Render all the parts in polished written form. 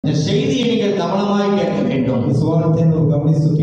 இந்த செய்தியை நீங்கள் கவனமாய் கேட்க வேண்டும்.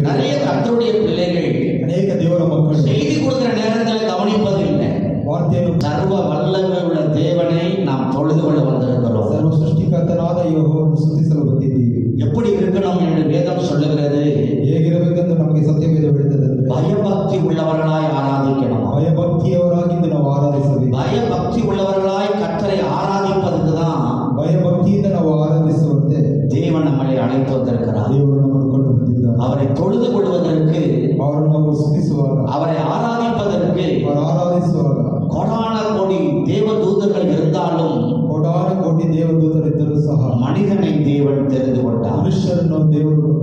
நிறைய கர்த்தருடைய பிள்ளைகள் ಅನೇಕ ದೇವರ ಮಕ್ಕಳು செய்தி கொடுக்கிற நேரத்தில் கவனிப்பதில்லை. ವಾರ್ತೆಯನ್ನು சர்வ வல்லமை உள்ள தேவனை நாம் தொழுது கொள்ள வந்திருக்கிறோம். ಸರ್ವ ಸೃಷ್ಟಿಕರ್ತನಾದ ಯೆಹೋವನನ್ನು ಸ್ತುತಿಸಲು ಬಂದಿದ್ದೀವಿ. எப்படி இருக்கணும் என்று வேதம் சொல்லுகிறது. ಹೇಗಿರಬೇಕೆಂದು ನಮಗೆ ಸತ್ಯವೇದ ಹೇಳುತ್ತದೆ. பயபக்தி உள்ளவர்களாய் ஆராதிக்கணும். ಭಯಭಕ್ತಿಯವರಾಗಿದ್ದು ನಾವು ಆರಾಧಿಸಬೇಕು. பயபக்தி உள்ளவர்களாய் கர்த்தரை ஆராதிப்பதற்கு தான் ಭಯಭಕ್ತಿಯಿಂದ ನಾವು ಆರಾಧಿಸುವಂತೆ தேவன் நம்மளை அழைத்து வந்திருக்கிறார். ದೇವರು ನಮ್ಮನ್ನು ಕೊಂಡು ಬಂದಿದ್ದಾನೆ. அவரை தொழுது கொள்வதற்கு, ಅವರನ್ನು ನಾವು ಸ್ತುತಿಸುವಾಗ, அவரை ஆராதிப்பதற்கு ಅವರು ಆರಾಧಿಸುವಾಗ கோடான கோடி தேவ தூதர்கள் இருந்தாலும் ಕೋಟಾನು ಕೋಟಿ ದೇವದೂತರಿದ್ದರೂ ಸಹ மனிதனை தேவன் தெரிந்து கொண்டார். ಮನುಷ್ಯರನ್ನು ದೇವರು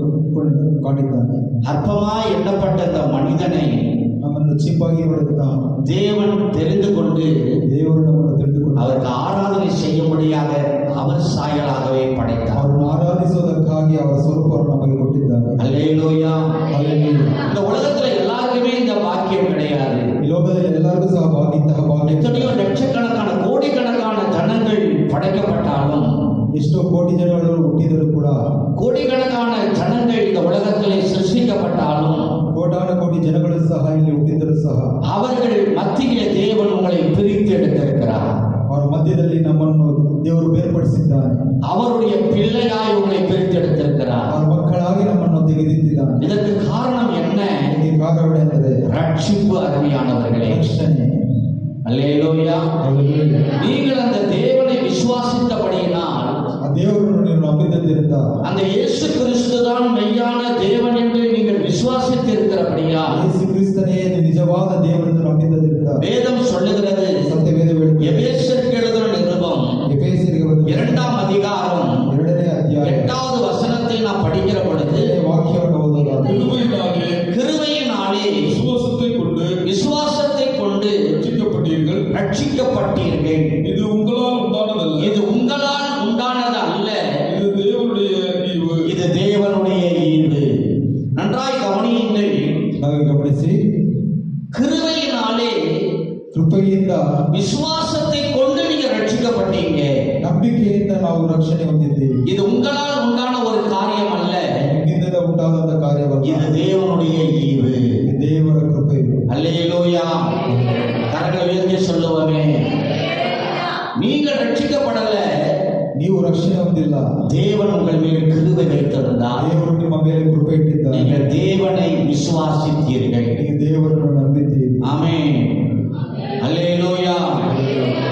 ಕಾಣಿದ್ದಾನೆ. அற்பமாய் எண்ணப்பட்ட இந்த மனிதனை ನಮ್ಮನ್ನು ಚೀಪಾಗಿ ಹೊಡೆದ தேவன் தெரிந்து கொண்டு ದೇವರು ನಮ್ಮನ್ನು ತಿಳಿದುಕೊಂಡು அவருக்கு ஆராதனை செய்யும்படியாக அவர் சாயலாகவே படைத்தார். ಅವರನ್ನು ಆರಾಧಿಸುವುದಕ್ಕಾಗಿ ಅವರ ಸ್ವರೂಪವನ್ನು ನಮಗೆ ಕೊಟ್ಟಿದ್ದಾರೆ. அல்லேலூயா. ಹಲ್ಲೆಲೂಯಾ. இந்த உலகத்துல எல்லாருக்குமே இந்த பாக்கியம் கிடையாது. ಈ ಲೋಕದಲ್ಲಿ ಎಲ್ಲರಿಗೂ ಸಹ ಇಂತಹ ಭಾಗ್ಯ. எத்தனையோ லட்சக்கணக்கான கோடிக்கணக்கான ஜனங்கள் படைக்கப்பட்டாலும், ಎಷ್ಟೋ ಕೋಟಿ ಜನಗಳು ಹುಟ್ಟಿದರೂ ಕೂಡ, கோடிக்கணக்கான ஜனங்கள் இந்த உலகத்திலே சிருஷ்டிக்கப்பட்டாலும், ಕೋಟಾನು ಕೋಟಿ ಜನಗಳು ಸಹ ಇಲ್ಲಿ ಹುಟ್ಟಿದರೂ ಸಹ அவர்கள் மத்தியிலே தேவன் உங்களை பிரித்து எடுத்திருக்கிறார். ಅವರ ಮಧ್ಯದಲ್ಲಿ ನಮ್ಮನ್ನು ದೇವರು ಬೇರ್ಪಡಿಸಿದ್ದಾನೆ. அவருடைய பிள்ளையாய் உங்களை பிரித்து எடுத்திருக்கிறார். ಅವರ ಮಕ್ಕಳಾಗಿ ನಮ್ಮನ್ನು ತೆಗೆದಿದ್ದಾನೆ. இதற்கு காரணம் என்ன? ಇದಕ್ಕೆ ಕಾರಣವೆಂದರೆ ரட்சிப்பு. அருமையானவர்களே, ರಕ್ಷಣೆ. அல்லேலூயா. ಹಲ್ಲೆಲೂಯಾ. நீங்கள் அந்த தேவனை விசுவாசித்தபடியினால், ಆ ದೇವರನ್ನು ನೀವು ನಂಬಿದ್ದರಿಂದ, அந்த இயேசு கிறிஸ்து தான் மெய்யான தேவன் என்று நீங்கள் விசுவாசித்திருக்கிறபடியால், ಯೇಸು ಕ್ರಿಸ್ತನೇ ನಿಜವಾದ ದೇವರನ್ನು ನಂಬಿದ್ದರಿಂದ, வேதம் சொல்லுகிறது, ಸತ್ಯವೇದ ಹೇಳುತ್ತದೆ. எபேசியருக்கு எழுதின நிருபம் ಎಫೆಸರಿಗೆ ಬರೆದ 2ஆம் அதிகாரம் 2ನೇ ಅಧ್ಯಾಯ 8வது வசனத்தை நாம் படிக்கிற பொழுது, ವಾಕ್ಯವನ್ನು ಓದುವಾಗ, கிருபையினாலே விசுவாசத்தை கொண்டு ரட்சிக்கப்பட்டீர்கள். இது உங்களால் உண்டானதல்ல, இது உங்களால் உண்டானது அல்ல, இது தேவனுடைய ஈவு. இது தேவனுடைய ஈவு. நன்றாய் கவனியுங்கள். ನಾವು ಗಮನಿಸಿ, கிருபையினாலே ಕೃಪೆಯಿಂದ விசுவாசத்தை கொண்டு நீங்க ரட்சிக்கப்பட்டீங்க. ನಂಬಿಕೆಯಿಂದ ನಾವು ರಕ್ಷಣೆ ಹೊಂದಿದ್ದೇವೆ. இது உங்களால் உண்டான ஒரு காரியம் அல்ல, ನಿಮ್ಮಿಂದ ಉಂಟಾದಂತ ಕಾರ್ಯವಲ್ಲ. இது தேவனுடைய ஈவு. ಇದು ದೇವರ ಕೃಪೆ. அல்லேலூயா. கரங்களை உயர்த்தி சொல்லுவோமே. நீங்கள் ரட்சிக்கப்படல, ನೀವು ರಕ್ಷಣೆ ಹೊಂದಿಲ್ಲ. தேவன் உங்கள் மேல் கிருபை வைத்திருந்தார். ದೇವರು ನಿಮ್ಮ ಮೇಲೆ ಕೃಪೆ ಇಟ್ಟಿದ್ದಾನೆ. நீங்கள் தேவனை விசுவாசித்தீர்கள். ನೀವು ದೇವರನ್ನು ನಂಬಿದ್ದೀರಿ. ஆமென். அல்லேலூயா.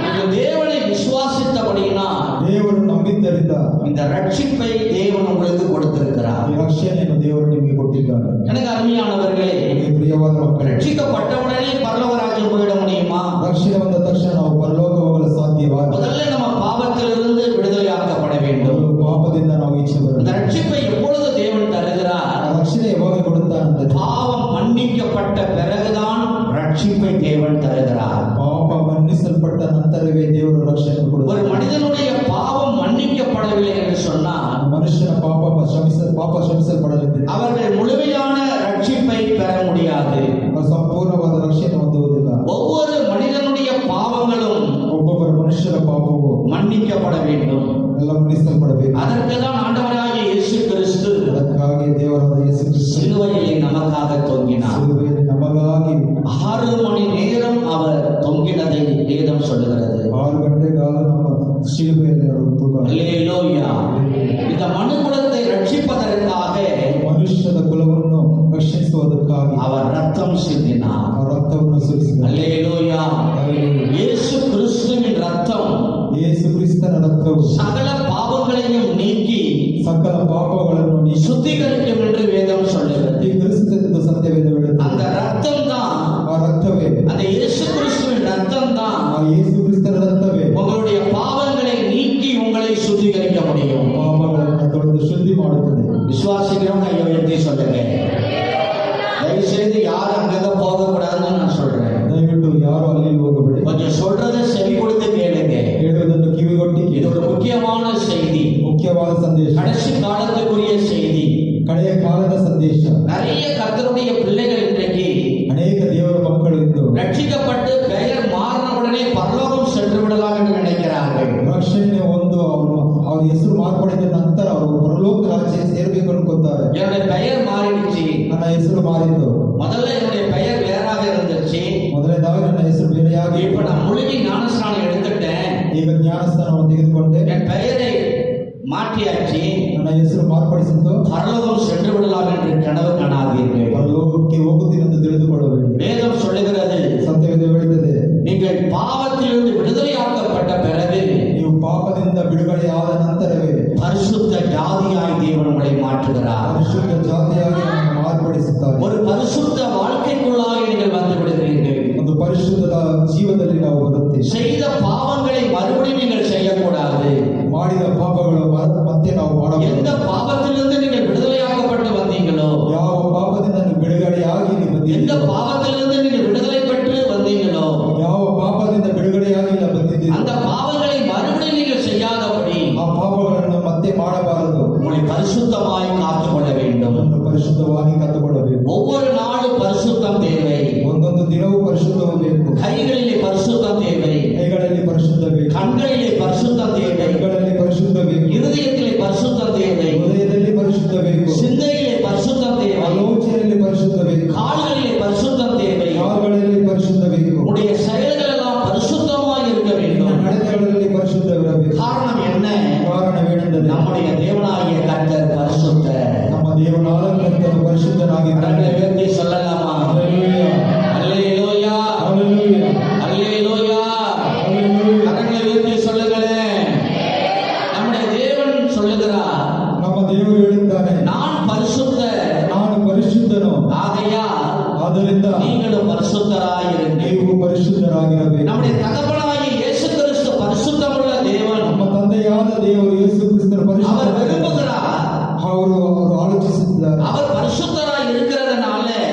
நீங்கள் தேவனை விசுவாசித்தபடியினால் ದೇವರು ನಂಬಿದ್ದರಿಂದ இந்த ரட்சிப்பை தேவன் உங்களுக்கு கொடுத்திருக்கிறார். ಈ ರಕ್ಷಣೆಯನ್ನು ದೇವರು ನಿಮಗೆ ಕೊಟ್ಟಿದ್ದಾನೆ. எனக்கு அருமையானவர்களே, ನಿಮಗೆ ಪ್ರಿಯವಾದ ಮಕ್ಕಳೇ, ரட்சிக்கப்பட்டவுடனே பரலோக ராஜ்யம் போயிட முடியுமா? ರಕ್ಷಣೆ ಬಂದ ತಕ್ಷಣ ನಾವು ಪರಲೋಕ ಹೋಗಲು ಸಾಧ್ಯವಾ? முதல்ல நம்ம பாவத்திலிருந்து விடுதலையாக்கப்பட வேண்டும். ಪಾಪದಿಂದ ನಾವು ಈಚೆ இந்த ಬರಬೇಕು. ரட்சிப்பை எப்பொழுது தேவன் தருகிறார்? ಆ ರಕ್ಷಣೆ ಯಾವಾಗ ಕೊಡುತ್ತಾನಂತೆ, பாவம் மன்னிக்கப்பட்ட பிறகுதான் ரட்சிப்பை தேவன் தருகிறார். ಪಾಪ ಮನ್ನಿಸಲ್ಪಟ್ಟ ನಂತರವೇ ದೇವರು ರಕ್ಷಣೆ ஒரு ಕೊಡುತ್ತಾನೆ. மனிதனுடைய பாவம் மன்னிக்கப்படவில்லை என்று சொன்னால், ಮನುಷ್ಯನ ಪಾಪ ಶ್ರಮಿಸಲ್ಪಡಲಿದೆ, அவர்கள் முழுமையான ரட்சிப்பை பெற முடியாது. ಸಂಪೂರ್ಣವಾದ ರಕ್ಷಣೆ ಹೊಂದುವುದಿಲ್ಲ. ஒவ்வொரு மனிதனுடைய பாவங்களும் ಒಬ್ಬೊಬ್ಬರ ಮನುಷ್ಯರ ಪಾಪವು மன்னிக்கப்பட வேண்டும். ಎಲ್ಲ ಮನ್ನಿಸಲ್ಪಡಬೇಕು. அதற்கு தான் ஆண்டவராகிய இயேசு கிறிஸ்து ಅದಕ್ಕಾಗಿ ದೇವರಾದ ಯೇಸು ಕ್ರಿಸ್ತ சிலுவையிலே நமக்காக தொங்கினார். ಸಿಲುಬೆಯಲ್ಲಿ ನಮಗಾಗಿ 6 மணி நேரம் அவர் தொங்கினதை வேதம் சொல்லுகிறது. 6 ಗಂಟೆಗಾಲ ನಮ್ಮ ಶಿಲುಬೆಯಲ್ಲಿ ತೂಗ. அல்லேலூயா. இந்த மனுக்குலத்தை ரட்சிப்பதற்காக ಮನುಷ್ಯದ ಕುಲವನ್ನು ರಕ್ಷಿಸುವುದಕ್ಕಾಗಿ அவர் ரத்தம் சிந்தினார். ಆ ರಕ್ತವನ್ನು ಸುರಿಸಿದ. அல்லேலூயா. இயேசு கிறிஸ்துவின் ரத்தம் ಯೇಸು ಕ್ರಿಸ್ತನ ರಕ್ತವು சகல பாவங்களையும் நீக்கி ಸಕಲ ಪಾಪಗಳನ್ನು சுத்திகரிக்கும் என்று வேதம் சொல்லுகிறது. ಕ್ರಿಸ್ತದ ಸತ್ಯವೇದ ಹೇಳುತ್ತದೆ. அந்த ரத்தம் தான், ಆ ರಕ್ತವೇ, அந்த இயேசு கிறிஸ்துவின் ரத்தம் தான் ಆ ಯೇಸು ಕ್ರಿಸ್ತನ ರಕ್ತವೇ உங்களுடைய பாவங்களை நீக்கி உங்களை சுத்திகரிக்க முடியும். ಪಾಪಗಳನ್ನು ತೊಳೆದು ಶುದ್ಧಿ ಮಾಡುತ್ತದೆ. விசுவாசிக்கிறவங்க கையை உயர்த்தி சொல்லுங்க. தயவு செய்து யாரும் அங்கங்க போக கூடாதுன்னு நான் சொல்றேன். ದಯವಿಟ್ಟು ಯಾರು ಅಲ್ಲಿ ಹೋಗಬೇಡಿ. கொஞ்சம் சொல்றதை செவி கொடுத்து கேளுங்க. ಹೇಳುವುದನ್ನು ಕಿವಿಗೊಟ್ಟಿ இது ಕೇಳಿ. ஒரு முக்கியமான செய்தி, ಮುಖ್ಯವಾದ ಸಂದೇಶ, கடைசி காலத்துக்குரிய செய்தி. ಕಡೆಯ ಕಾಲದ ಸಂದೇಶ. நிறைய கர்த்தருடைய பிள்ளைகள் இன்றைக்கு ಅನೇಕ ದೇವರ ಮಕ್ಕಳು ಇದ್ದು ரட்சிக்கப்பட்டு பெயர் மாறின உடனே பரலோகம் சென்று விடலாம் என்று நினைக்கிறார்கள். ರಕ್ಷಣೆ ಒಂದು ಅವ್ರ ಹೆಸರು ಮಾರ್ಪಡಿದ ನಂತರ ಅವರು என்னுடைய பெயர் மாறிடுச்சு. ನನ್ನ ಹೆಸರು ಮಾರಿತು. முதல்ல என்னுடைய பெயர் வேறாக இருந்துச்சு. ಮೊದಲನೇದಾಗಿ ನನ್ನ ಹೆಸರು ಬೇರೆಯಾಗಿ, இப்ப நான் முழுகி ஞானஸ்நானம் எடுத்துட்டேன். ಈಗ ಜ್ಞಾನಸ್ನಾನವನ್ನು ತೆಗೆದುಕೊಂಡೆ. என் பெயரை மாற்றியாச்சு. ನನ್ನ ಹೆಸರು ಮಾರ್ಪಡಿಸಿತು. பரலோகம் சென்று விடலாம் என்று கனவு காணாதீர்கள். ಪರಲೋಕಕ್ಕೆ ಹೋಗುತ್ತೀನೆಂದು ತಿಳಿದುಕೊಳ್ಳಬೇಡಿ. வேதம் சொல்லுகிறது, ಸತ್ಯವೇದ ಹೇಳುತ್ತದೆ, நீங்கள் பாவத்திலிருந்து விடுதலையாக்கப்பட்ட பிறகு ನೀವು ಪಾಪದಿಂದ ಬಿಡುಗಡೆಯಾದ ನಂತರವೇ பரிசுத்த ஜாதியாய் தேவன் உங்களை மாற்றுகிறார். ಪರಿಶುದ್ಧ ಜಾತಿಯಾಗಿ ನಮ್ಮನ್ನು ಮಾರ್ಪಡಿಸುತ್ತಾರೆ. ஒரு பரிசுத்த வாழ்க்கைக்குள்ளாக நீங்கள் வந்து விடுகிறீர்கள். ಒಂದು ಪರಿಶುದ್ಧದ ಜೀವದಲ್ಲಿ ನಾವು ಬರುತ್ತೇವೆ. செய்த பாவங்களை மறுபடியும் நீங்கள் செய்யக்கூடாது. ಮಾಡಿದ ಪಾಪಗಳು ಮತ್ತೆ ನಾವು எந்த ಮಾಡಬಹುದು. பாவத்திலிருந்து நீங்கள் விடுதலையாக்கப்பட்டு வந்தீங்களோ, ಯಾವ ಪಾಪದಿಂದ ನೀವು ಬಿಡುಗಡೆಯಾಗಿ ನೀವು எந்த ಬಂದಿದ್ದೀರೋ, பாவத்திலிருந்து நீங்கள் விடுதலை பெற்று வந்தீங்களோ, ಯಾವ ಪಾಪದಿಂದ ಬಿಡುಗಡೆಯಾಗಿ ಇಲ್ಲ ಬಂದಿದ್ದೀರೋ, அந்த பாவங்களை மறுபடியும் நீங்கள் செய்யாதபடி ಆ ಪಾಪಗಳನ್ನು ಮತ್ತೆ ಮಾಡಬಾರದು. உங்களை பரிசுத்தமாய் காத்துக்கொள்ள வேண்டும். ನಮ್ಮನ್ನು ಪರಿಶುದ್ಧವಾಗಿ ಕಾತುಕೊಳ್ಳಬೇಕು. ஒவ்வொரு நாளும் பரிசுத்தம் தேவை. ಒಂದೊಂದು ದಿನವೂ ಪರಿಶುದ್ಧವು ಬೇಕು. கைகளிலே பரிசுத்தம் தேவை. ಕೈಗಳಲ್ಲಿ ಪರಿಶುದ್ಧ ಬೇಕು. கண்களிலே பரிசுத்தம் தேவை. ಕೈಗಳಲ್ಲಿ ಪರಿಶುದ್ಧ ಬೇಕು. இருதயத்திலே பரிசுத்தம் தேவை. ಹೃದಯದಲ್ಲಿ ಪರಿಶುದ್ಧ ಬೇಕು. சிந்தையிலே பரிசுத்தம் தேவை. ಆಲೋಚನೆಯಲ್ಲಿ ಪರಿಶುದ್ಧ ಬೇಕು. கால்களிலே பரிசுத்தம் தேவை. ಕಾಲುಗಳಲ್ಲಿ ಪರಿಶುದ್ಧ ಬೇಕು. உடைய செயல்கள் எல்லாம் பரிசுத்தமாய் இருக்க வேண்டும். ನಡೆತೆಗಳಲ್ಲಿ ಪರಿಶುದ್ಧವಿರಬೇಕು. காரணம் என்ன? ಕಾರಣವೇನೆಂದರೆ நம்முடைய தேவனாகிய கர்த்தர் பரிசுத்தர். ನಮ್ಮ ದೇವನಾದ ಕರ್ತನು ಪರಿಶುದ್ಧನಾಗಿದ್ದಾನೆ. கரங்களை உயர்த்தி சொல்லலாமா? ಹಲ್ಲೆಲೂಯಾ, அல்லேலூயா, ಹಲ್ಲೆಲೂಯಾ, அல்லேலூயா. ಹಲ್ಲೆಲೂಯಾ. கரங்களை உயர்த்தி சொல்லுங்களேன். நம்முடைய தேவன் சொல்லுகிறார், ನಮ್ಮ ದೇವರು ಹೇಳುತ್ತಾನೆ, நான் பரிசுத்தர், ನಾನು ಪರಿಶುದ್ಧನು, ஆகையால் ಆದ್ದರಿಂದ நீங்களும் பரிசுத்தராயிருங்கள். ನೀವು ಪರಿಶುದ್ಧರಾಗಿರಬೇಕು. நம்முடைய தகப்பனாகிய இயேசு கிறிஸ்து பரிசுத்தமுள்ள தேவன். ನಮ್ಮ ತಂದೆಯಾದ ದೇವರು ಯೇಸು ಕ್ರಿಸ್ತನ அவர் ಪರಿಶುದ್ಧ விரும்புகிறார். ಅವರು ಆಲೋಚಿಸಿದ್ದಾರೆ. அவர் பரிசுத்தராய் இருக்கிறதுனால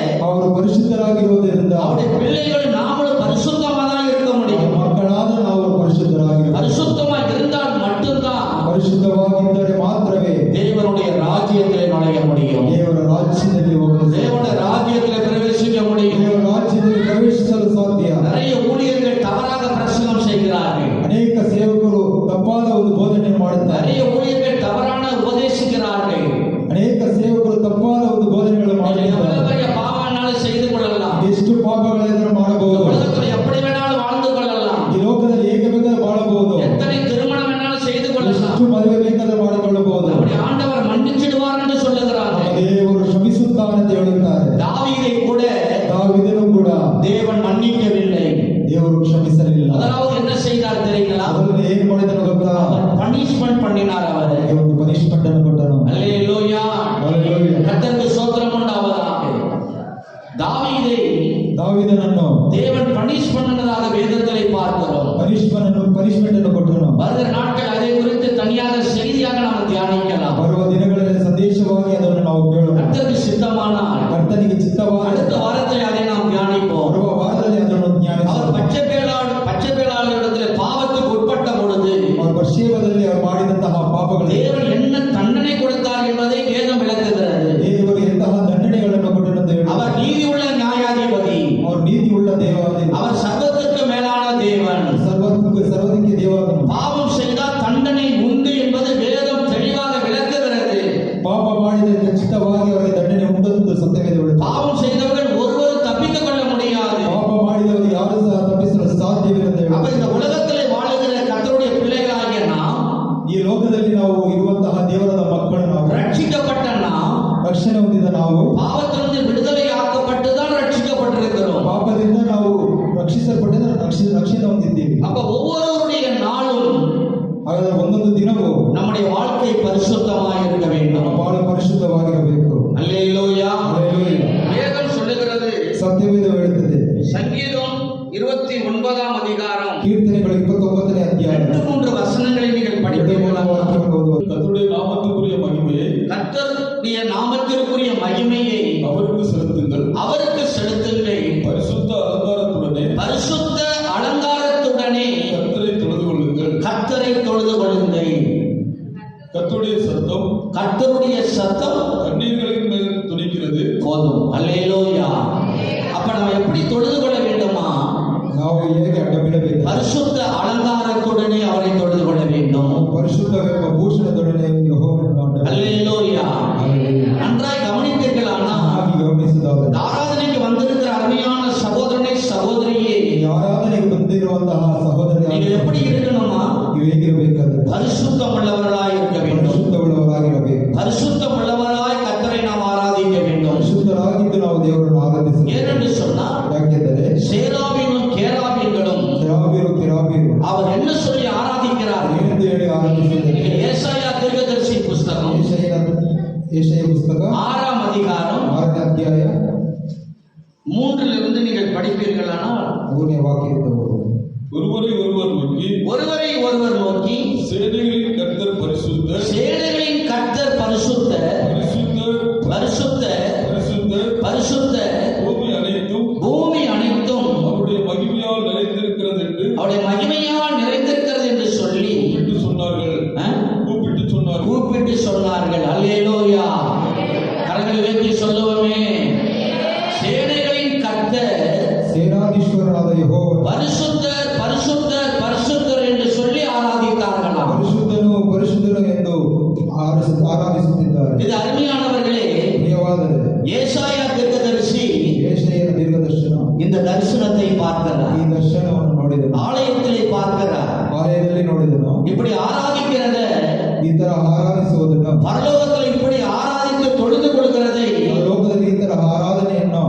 ಅವರು ಪರಿಶುದ್ಧರಾಗಿರುವುದರಿಂದ அவருடைய பிள்ளைகள் நாமளும் பரிசுத்தமா தான் இருக்க முடியும். ಮಕ್ಕಳಾದ ನಾವು ಪರಿಶುದ್ಧರಾಗಿರಬೇಕು. பரிசுத்தமா இருந்தால் மட்டும்தான் ಪರಿಶುದ್ಧವಾಗಿದ್ದರೆ ಮಾತ್ರವೇ தேவனுடைய ராஜ்யத்திலே நுழைய முடியும். ದೇವರ ರಾಜ್ಯದಲ್ಲಿ ಹೋಗಲು, தேவனுடைய ராஜ்யத்திலே பிரவேசிக்க முடியும். ದೇವರ ರಾಜ್ಯದಲ್ಲಿ ಪ್ರವೇಶಿಸಲು ಸಾಧ್ಯ. நிறைய ஊழியர்கள் தவறாக பிரசங்கம் செய்கிறார்கள். ಅನೇಕ ಸೇವಕರು ತಪ್ಪಾದ ಒಂದು ಬೋಧನೆ ಮಾಡುತ್ತಾರೆ. நிறைய ஊழியர்கள் தவறான உபதேசிக்கிறார்கள். ಅನೇಕ ಸೇವಕರು ತಪ್ಪಾದ ಒಂದು ಬೋಧನೆಗಳು நீங்கள் ಮಾಡುತ್ತಾರೆ. எவ்வளவு பெரிய பாவம்னாலும் செய்து கொள்ளலாம். ಎಷ್ಟು ಪಾಪಗಳೆಂದರೂ இந்த ಮಾಡಬಹುದು. உலகத்துல எப்படி வேணாலும் வாழ்ந்து கொள்ளலாம். ಈ ಲೋಕದಲ್ಲಿ ಹೇಗೆ ಬೇಕಾದ್ರೆ ಮಾಡಬಹುದು. எத்தனை திருமணம் வேணாலும் செய்து கொள்ளலாம். ಎಷ್ಟು ಮದುವೆ ಬೇಕಾದ್ರೆ ಮಾಡಿಕೊಳ್ಳಬಹುದು. நம்முடைய ஆண்டவர் மன்னிச்சிடுவார் என்று சொல்லுகிறார்கள். ದೇವರು ಶ್ರಮಿಸುತ್ತಾನೆ ಅಂತ ಹೇಳುತ್ತಾರೆ. தாவீதை கூட ದಾವೀದನು ಕೂಡ தேவன் மன்னிக்கவில்லை. ದೇವರು ಕ್ಷಮಿಸಲಿಲ್ಲ. முதலாவது என்ன செய்தார் தெரியுங்களா? ಅದನ್ನು ಏನ್ ಮಾಡಿದನು ಗೊತ್ತಾ? பனிஷ்மெண்ட் பண்ணினார் அவர். ಒಂದು ಪನಿಷ್ಮೆಂಟ್ ಅನ್ನು ಕೊಟ್ಟನು. அல்லேலூயா. ಹಲ್ಲೆಲೂಯಾ. கர்த்தருக்கு ஸ்தோத்திரம் உண்டாவதாக. தாவீதை ದಾವೀದನನ್ನು தேவன் பனிஷ் பண்ணதாக வேதத்திலே பார்க்கிறோம். ಪನಿಷ್ಮೆಂಟ್ ಅನ್ನು ಕೊಟ್ಟನು. வருகிற நாட்கள் அதை குறித்து தனியாக செய்தியாக நாம் தியானிக்கலாம். ಬರುವ ದಿನಗಳಲ್ಲಿ ಸಂದೇಶವಾಗಿ ಅದನ್ನು ನಾವು ಕೇಳೋಣ. கர்த்தருக்கு சித்தமானால் ಕರ್ತನಿಗೆ ಚಿತ್ತವಾದ அடுத்த வாரத்தில் அதை நாம் தியானிப்போம். ಬರುವ ವಾರದಲ್ಲಿ ಅದನ್ನು அவர் ಜ್ಞಾನಿಸೋಣ. பச்சைப்பேளாளரிடத்திலே பாவத்துக்கு உட்பட்ட பொழுது ಅವರು ವರ್ಷೇವದಲ್ಲಿ ಅವರು ಮಾಡಿದಂತಹ ಪಾಪಗಳು தேவன் என்ன தண்டனை கொடுத்தார் என்பதை வேதம் விளக்குகிறது. ದೇವರು ಎಂತಹ ದಂಡನೆಗಳನ್ನು ಕೊಟ್ಟನು ಅಂತ ಹೇಳಿ, அவர் நீதி உள்ள நியாயாதிபதி. ಅವರು ನೀತಿ ಉಳ್ಳ ದೇವಾದಿ, அவர் சர்வத்திற்கு மேலான தேவன். ಸರ್ವದಕ್ಕೆ ದೇವಾದನು. பாவம் செய்தால் தண்டனை உண்டு என்பது வேதம் தெளிவாக விளக்குகிறது. ಪಾಪ ಮಾಡಿದ ಖಚಿತವಾಗಿ ಅವರಿಗೆ ದಂಡನೆ ಉಂಟು ಸತ್ಯವೇದ ಹೇಳುತ್ತದೆ. பாவம் செய்தவர்கள் ஒருவரும் தப்பித்துக் கொள்ள முடியாது. ಪಾಪ ಮಾಡಿದವರು ಯಾರು ಸಹ ತಪ್ಪಿಸಲು ಸಾಧ್ಯವಿಲ್ಲ ಅಂತ அப்ப ಹೇಳುತ್ತದೆ. இந்த உலகத்திலே வாழுகிற கர்த்தருடைய பிள்ளைகளாகிய நாம், ಈ ಲೋಕದಲ್ಲಿ ನಾವು ಇರುವಂತಹ ದೇವರದ ಮಕ್ಕಳು, ನಾವು ரட்சிக்கப்பட்ட நாம், ರಕ್ಷಣೆ ಹೊಂದಿದ ನಾವು பாவத்திலிருந்து விடுதலை ஆக்கப்பட்டுதான் ரட்சிக்கப்பட்டிருக்கிறோம். ಪಾಪದಿಂದ ನಾವು ರಕ್ಷಿಸಲ್ಪಟ್ಟಿದ್ದ ರಕ್ಷಣೆ ಹೊಂದಿದ್ದೀವಿ. அப்ப ஒவ்வொருவருடைய நாளும் ಹಾಗಾದ್ರೆ ಒಂದೊಂದು ದಿನವೂ நம்முடைய வாழ்க்கை பரிசுத்தமாக இருக்க வேண்டும். ಬಹಳ ಪರಿಶುದ್ಧವಾಗಿರಬೇಕು. அல்லேலூயா. ಹಲ್ಲೆಲೂಯಾ. வேதம் சொல்லுகிறது, ಸತ್ಯವೇದ ಹೇಳುತ್ತದೆ. சங்கீதம் 29ஆம் அதிகாரம் ಕೀರ್ತನೆಗಳು 29ನೇ ಅಧ್ಯಾಯ 2-3 வசனங்களை நீங்கள் படிப்பீர்களா? கர்த்தருடைய நாமத்துக்குரிய மகிமையை கர்த்தருடைய நாமத்திற்குரிய மகிமையை அவருக்கு செலுத்துங்கள். அவருக்கு செலுத்துங்கள். பரிசுத்த அலங்காரத்துடனே பரிசுத்த அலங்காரத்துடனே கர்த்தரை தொழுது கொள்ளுங்கள். கர்த்தரை தொழுது கொள்ளுங்கள். கர்த்தருடைய சத்தம் கர்த்தருடைய சத்தம் கண்ணீர்களின் மேல் துணிக்கிறது. போதும். அல்லேலூயா. அப்ப நம்ம எப்படி தொழுது கொள்ள வேண்டுமா? ನಾವು ಹೇಗೆ ಅಡ್ಡ ಬೀಳಬೇಕು? பரிசுத்த அலங்காரத்துடனே அவரை தொழுது கொள்ள வேண்டும். ಪರಿಶುದ್ಧವೆಂಬ ಭೂಷಣದೊಡನೆ ಯೆಹೋವನನ್ನು ಅಡ್ಡ அல்லேலூயா. ಹಲ್ಲೆಲೂಯಾ. நன்றாய் ಯೆಶಾಯ ಪುಸ್ತಕ 6ஆம் அதிகாரம் 6ನೇ ಅಧ್ಯಾಯ 3 நீங்கள் படிப்பீர்களானால் 3ನೇ ವಾಕ್ಯದಿಂದ ஒருவரை ஒருவர் நோக்கி ஒருவரை ஒருவர் நோக்கி சேனைகளின் கர்த்தர் பரிசுத்தர், சேனைகளின் கர்த்தர் பரிசுத்தர், பரிசுத்தர், பரிசுத்தர், பரிசுத்தர், பரிசுத்தர், பூமி அனைத்தும் பூமி அனைத்தும் அவருடைய மகிமையால் நிறைந்திருக்கிறது என்று அவருடைய மகிமையால் நிறைந்திருக்கிறது என்று சொல்லி கூப்பிட்டு சொன்னார்கள். கூப்பிட்டு சொன்னார்கள். கூப்பிட்டு சொன்னார்கள். அல்லேலூயா. கரங்களை உயர்த்தி சொல்லுவோமே. சேனைகளின் கர்த்தர் ಸೇನಾಧೀಶ್ವರನಾದ ಯೆಹೋವನು பரிசுத்தர், பரிசுத்தர், பரிசுத்தர் என்று சொல்லி ஆராதித்தார்களாம். ಪರಿಶುದ್ಧನು ಪರಿಶುದ್ಧನು ಎಂದು ಆರಾಧಿಸುತ್ತಿದ್ದಾರೆ. இது அருமையானவர்களே, ಪ್ರಿಯವಾದರೆ ஏசாயா தீர்க்கதரிசி ಯೆಶಾಯನ ದೀರ್ಘದರ್ಶನ இந்த தரிசனத்தை பார்க்கிறார். ಈ ದರ್ಶನವನ್ನು ನೋಡಿದನು, ஆலயத்திலே பார்க்கிறார். ಆಲಯದಲ್ಲಿ ನೋಡಿದನು. இப்படி ஆராதிக்கிறத, ಈ ತರ ಆರಾಧಿಸುವುದನ್ನು, பரலோகத்தில் இப்படி ஆராதித்து தொழுது கொள்கிறதை ಲೋಕದಲ್ಲಿ ಈ ತರ ಆರಾಧನೆಯನ್ನು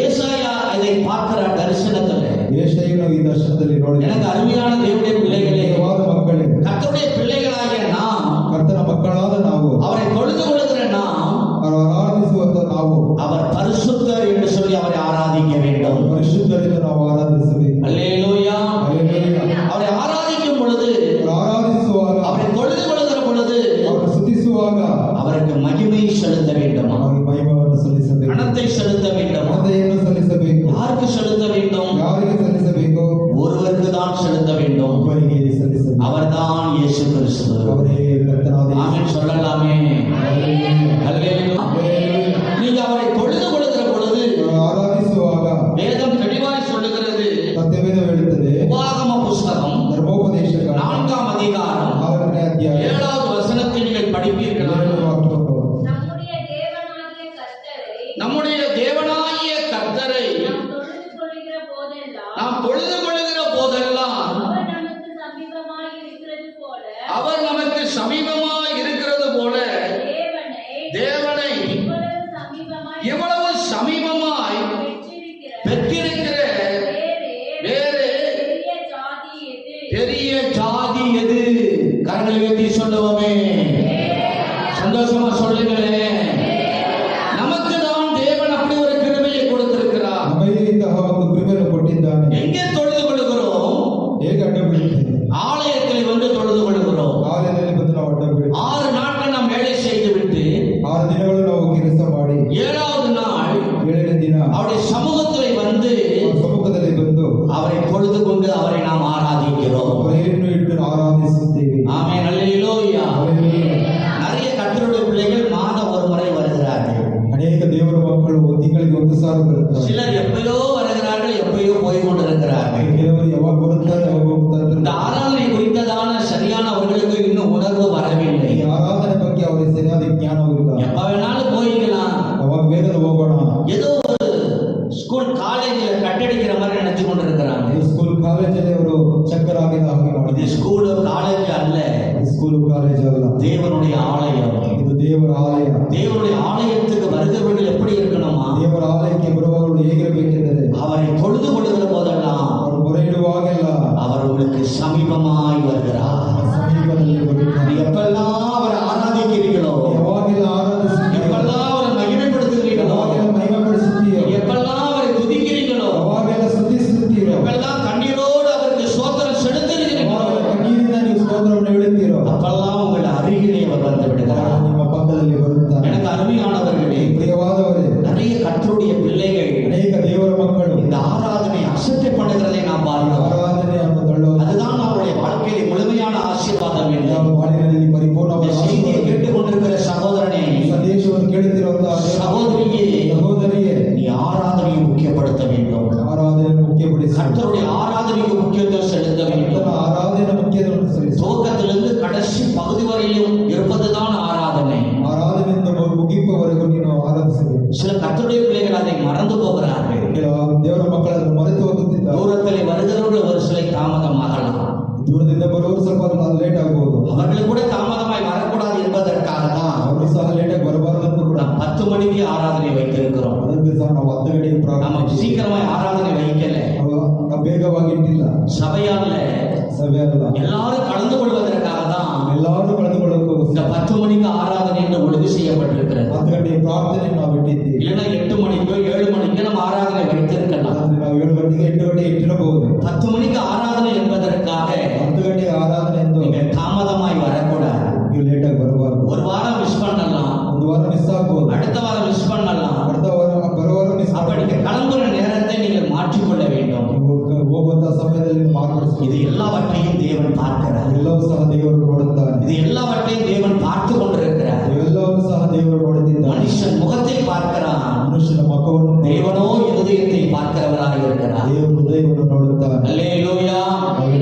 ஏசாயா இதை பார்க்கிற தரிசனத்துல, ಯೆಶಾಯನು ಈ ದರ್ಶನದಲ್ಲಿ ನೋಡಿದನು. எனக்கு அருமையான தேவனுடைய பிள்ளைகளே, ಪ್ರಿಯವಾದ ಮಕ್ಕಳೇ, கர்த்தருடைய பிள்ளைகளாகிய நாம், ಕರ್ತನ ಮಕ್ಕಳಾದ ನಾವು, அவரை தொழுது கொள்கிற நாம், ಅವರು ಆರಾಧಿಸುವಂತ ನಾವು அவர் பரிசுத்தர் என்று சொல்லி அவரை ஆராதிக்க வேண்டும். ಪರಿಶುದ್ಧರಿಂದ ನಾವು ಆರಾಧಿಸಬೇಕು. அல்லேலூயா. ಹಲ್ಲೆಲೂಯಾ. அவரை ஆராதிக்கும் பொழுது, ಅವರು ಆರಾಧಿಸುವಾಗ, அவரை தொழுது கொள்கிற பொழுது ಅವರು ಸ್ತುತಿಸುವಾಗ அவருக்கு மகிமை செலுத்த வேண்டும், ಅವರಿಗೆ ಮಹಿಮೆಯನ್ನು ಸಲ್ಲಿಸಬೇಕು, பணத்தை செலுத்த வேண்டும். ಘನತೆಯನ್ನು ಸಲ್ಲಿಸಬೇಕು. யாருக்கு செலுத்த வேண்டும்? ಯಾರಿಗೆ ಸಲ್ಲಿಸಬೇಕು? ஒருவருக்கு தான் செலுத்த வேண்டும். ಒಬ್ಬರಿಗೆ ಸಲ್ಲಿಸಬೇಕು. அவர்தான் இயேசு கிறிஸ்து. ಅವರೇ ಕರ್ತನಾದ ಯೇಸು. ஆமென் சொல்லலாமே. அல்லேலூயா. நீங்க அவரை தொழுது கொள்கிற பொழுது ಅವರು ಆರಾಧಿಸುವಾಗ வேதம் தெளிவாய் சொல்லுகிறது. ಸತ್ಯವೇದ ಹೇಳುತ್ತದೆ. உபாகம புஸ்தகம் ಧರ್ಮೋಪದೇಶ 4ஆம் அதிகாரம் 6ನೇ ಅಧ್ಯಾಯ 7வது வசனத்தை நீங்கள் படிப்பீர்களா? 7ನೇ ವಾಕ್ಯವನ್ನು நம்முடைய தேவனாகிய கர்த்தரை நாம் தொழுது கொள்கிற போதெல்லாம் அவர் நமக்கு சமீபமாய் இருக்கிறது போல தேவனை இவ்வளவு சமீபமாய் பெற்றிருக்கிற வேறு பெரிய ஜாதி எது? கரங்களை உயர்த்தி சொல்லுவோமே. சந்தோஷமா சொல்லுங்களேன். நமக்கு தான் தேவன் அப்படி ஒரு கிருபையை கொடுத்திருக்கிறார். ನಮಗೆ ಇಂತಹ ಒಂದು ಕೃಪೆಯನ್ನು ಕೊಟ್ಟಿದ್ದಾನೆ. எங்கே தொழுது கொள்கிறோம்? ಹೇಗೆ ಅಡ್ಡ ಬೀಳುತ್ತೇವೆ? ஆலயத்தில் வந்து தொழுது கொள்கிறோம். ಆಲಯದಲ್ಲಿ ಬಂದು ನಾವು ಅಡ್ಡ ಬೀಳುತ್ತೇವೆ. 6 நாட்கள் நாம் வேலை செய்து விட்டு 6 ದಿನಗಳು ನಾವು ಕೆಲಸ ಮಾಡಿ 7வது நாள் 7ನೇ ದಿನ அவருடைய சமூகத்திலே வந்து ಅವರ ಸಮ್ಮುಖದಲ್ಲಿ ಬಂದು அவரை தொழுது கொண்டு அவரை நாம் ஆராதிக்கிறோம். ಅವರನ್ನು ಇಟ್ಟು ಆರಾಧಿಸುತ್ತೇವೆ. ஆமென். அல்லேலூயா. ಹಲ್ಲೆಲೂಯಾ. நிறைய கர்த்தருடைய பிள்ளைகள் மாதம் ஒரு முறை வருகிறார்கள். ಅನೇಕ ದೇವರ ಮಕ್ಕಳು ತಿಂಗಳಿಗೆ ಒಂದು ಸಾರಿ ಬರುತ್ತಾರೆ. சிலர் எப்பயோ வருகிறார்கள், எப்பயோ போய் கொண்டிருக்கிறார்கள். ಕೆಲವರು ಯಾವಾಗ ಬರುತ್ತಾರೆ ಯಾವಾಗ ಹೋಗ್ತಾರೆ. இந்த ஆராதனை குறித்ததான சரியான அவர்களுக்கு இன்னும் உணர்வு வரவில்லை. ಈ ಆರಾಧನೆ ಬಗ್ಗೆ ಅವರಿಗೆ ಸರಿಯಾದ ಜ್ಞಾನವಿಲ್ಲ. எப்ப வேணாலும் போய்க்கலாம். ಯಾವಾಗ ಬೇಕಾದ್ರೂ ಹೋಗೋಣ. ஏதோ ஒரு ஸ்கூல் காலேஜில் கட்டடிக்கிற மாதிரி நினைச்சு கொண்டிருக்கிறாங்க. ಈ ಸ್ಕೂಲ್ ಕಾಲೇಜಲ್ಲಿ ಅವರು ಚಕ್ಕರ್ ಹಾಕಿದ ಹಾಗೆ இது ಮಾಡಿದ್ರು. ஸ்கூல் காலேஜ் அல்ல, ಸ್ಕೂಲ್ ಕಾಲೇಜ್ ಅಲ್ಲ, தேவனுடைய ஆலயம். ಇದು ದೇವರ ಆಲಯ. தேவனுடைய ஆலயத்துக்கு வருகிறவர்கள் எப்படி இருக்கணுமா? ದೇವರ ಆಲಯಕ್ಕೆ ಬರುವವರು ಹೇಗಿರಬೇಕೆಂದರೆ அவரை தொழுது கொள்கிற போதெல்லாம் ಅವರು ಮೊರೆ ಇಡುವಾಗೆಲ್ಲ அவர் உங்களுக்கு சமீபமாய் வருகிறார். ಸಮೀಪದಲ್ಲಿ ಬರುತ್ತಾರೆ. நீ எப்பெல்லாம் அவரை ஆராதிக்கிறீர்களோ, ಯಾವಾಗೆಲ್ಲ ಆರಾಧಿಸುತ್ತೀರೋ, எப்பெல்லாம் அவரை மகிமைப்படுத்துகிறீர்களோ, ಯಾವಾಗೆಲ್ಲ ಮಹಿಮೆಪಡಿಸುತ್ತೀರೋ, எப்பெல்லாம் அவரை துதிக்கிறீர்களோ, ಯಾವಾಗೆಲ್ಲ ಸ್ತುತಿಸುತ್ತೀರೋ, எப்பெல்லாம் கண்ணீரோடு அவருக்கு ஸ்தோத்திரம் செலுத்துகிறீர்களோ, ಯಾವಾಗ ಕಣ್ಣೀರಿಂದ ನೀವು ಸ್ತೋತ್ರವನ್ನು ಹೇಳುತ್ತೀರೋ, அப்பெல்லாம் உங்கள் அருகிலே அவர் வந்து விடுகிறார். ಅವರು ನಿಮ್ಮ ಪಕ್ಕದಲ್ಲಿ ಬರುತ್ತಾರೆ. எனக்கு அருமையானவர்களே, ಪ್ರಿಯವಾದವರೇ, நிறைய கர்த்தருடைய பிள்ளைகள் ಅನೇಕ ದೇವರ ಮಕ್ಕಳು இந்த ஆராதனை அசட்டை பண்ணுகிறதை நாம் பார்க்கிறோம். ಆರಾಧನೆಯನ್ನು ತಳ್ಳೋದು அதுதான் அவருடைய வாழ்க்கையில முழுமையான ஆசீர்வாதம் இல்லை. ನಮ್ಮ ಬಾಳಿನಲ್ಲಿ இந்த ಪರಿಪೂರ್ಣವಾದ செய்தியை ಆಶೀರ್ವಾದ. கேட்டுக்கொண்டிருக்கிற சகோதரனே, ಸಂದೇಶವನ್ನು ಕೇಳುತ್ತಿರುವಂತಹ சகோதரியே, ಸಹೋದರಿಯೇ, நீ ஆராதனையை முக்கியப்படுத்த வேண்டும். ಆರಾಧನೆಯನ್ನು ಮುಖ್ಯಪಡಿಸಿ கர்த்தருடைய ஆராதனைக்கு முக்கியத்துவம் செலுத்த வேண்டும். ಕರ್ತನ ಆರಾಧನೆ ಮುಖ್ಯವನ್ನು ಸಲ್ಲಿಸಿ துவக்கத்திலிருந்து கடைசி பகுதி வரையிலும் இருப்பதுதான் ஆராதனை. ಆರಾಧನೆಯಿಂದ ಮುಗಿಯುವವರೆಗೂ ನೀನು ಆರಾಧಿಸಬೇಕು. சில கர்த்தருடைய பிள்ளைகள் அதை மறந்து போகிறார்கள். ಕೆಲವು ದೇವರ ಮಕ್ಕಳು ಅದನ್ನು ಮರೆತು ಹೋಗುತ್ತಿದ್ದಾರೆ. தூரத்தில் வருகிறவர்கள் ஒரு சிலை தாமதமாகலாம். ದೂರದಿಂದ ಬರುವವರು ಸ್ವಲ್ಪ ಲೇಟ್ ಆಗಬಹುದು. அவர்கள் கூட தாமதமாய் வரக்கூடாது என்பதற்காக தான் ಅವರು ಸಹ ಲೇಟಾಗಿ ಬರಬಾರದು ಅಂತ ಕೂಡ நாம் 10 மணிக்கு ஆராதனை வைத்திருக்கிறோம். ಅದಕ್ಕೆ ಸಹ ನಾವು 10 ಗಂಟೆಗೆ நம்ம ಪ್ರಾರಂಭ சீக்கிரமாய் ஆராதனை வைக்கல. ನಾವು ಬೇಗವಾಗಿ ಇಟ್ಟಿಲ್ಲ. சபையால ಸಭೆ ಅಲ್ಲ, எல்லாரும் கலந்து கொள்வதற்காக தான் ಎಲ್ಲರೂ ಕಳೆದುಕೊಳ್ಳೋಕೆ இந்த 10 மணிக்கு ஆராதனை என்று ஒழுங்கு செய்யப்பட்டிருக்கிறது. 10 ಗಂಟೆಗೆ ಪ್ರಾರ್ಥನೆ ನಾವು ಇಟ್ಟಿದ್ದೀವಿ. இல்லைன்னா 8 மணிக்கோ 7 மணிக்கோ நம்ம ஆராதனை வைத்திருக்கலாம். ಅಂದ್ರೆ ನಾವು 7 ಗಂಟೆಗೆ 8 ಗಂಟೆಗೆ ಇಟ್ಟಿರಬಹುದು. 10 மணிக்கு ஆராதனை என்பதற்காக 10 ಗಂಟೆಗೆ ಆರಾಧನೆ ಎಂದು நீங்க தாமதமாய் வரக்கூடாது. ನೀವು ಲೇಟ್ ಆಗಿ ಬರಬಾರದು. ஒரு வாரம் மிஸ் பண்ணலாம், ಒಂದು ವಾರ ಮಿಸ್ ಆಗಬಹುದು, அடுத்த வாரம் மிஸ் பண்ணலாம். அடுத்த ವಾರ ಬರುವಾರ ಮಿಸ್ அப்ப நீங்க கிளம்புற நேரத்தை நீங்கள் மாற்றிக்கொள்ள வேண்டும். ಹೋಗುವಂತ ಸಮಯದಲ್ಲಿ ಮಾರ್ಪಡಿಸಿ. இது எல்லாவற்றையும் தேவன் பார்க்கிறார். ಎಲ್ಲವೂ ಸಹ ದೇವರು ನೋಡುತ್ತಾನೆ. இது எல்லாவற்றையும் தேவன் பார்த்து கொண்டிருக்கிறார். ಇವೆಲ್ಲವೂ ಸಹ ದೇವರು ನೋಡುತ್ತಿದ್ದಾನೆ. மனுஷன் முகத்தை பார்க்கிறான், ಮನುಷ್ಯನ ಮುಖವನ್ನು தேவனோ இருதயத்தை பார்க்கிறவராக இருக்கிறார். ದೇವರು ಹೃದಯವನ್ನು ನೋಡುತ್ತಾನೆ. அல்லேலூயா.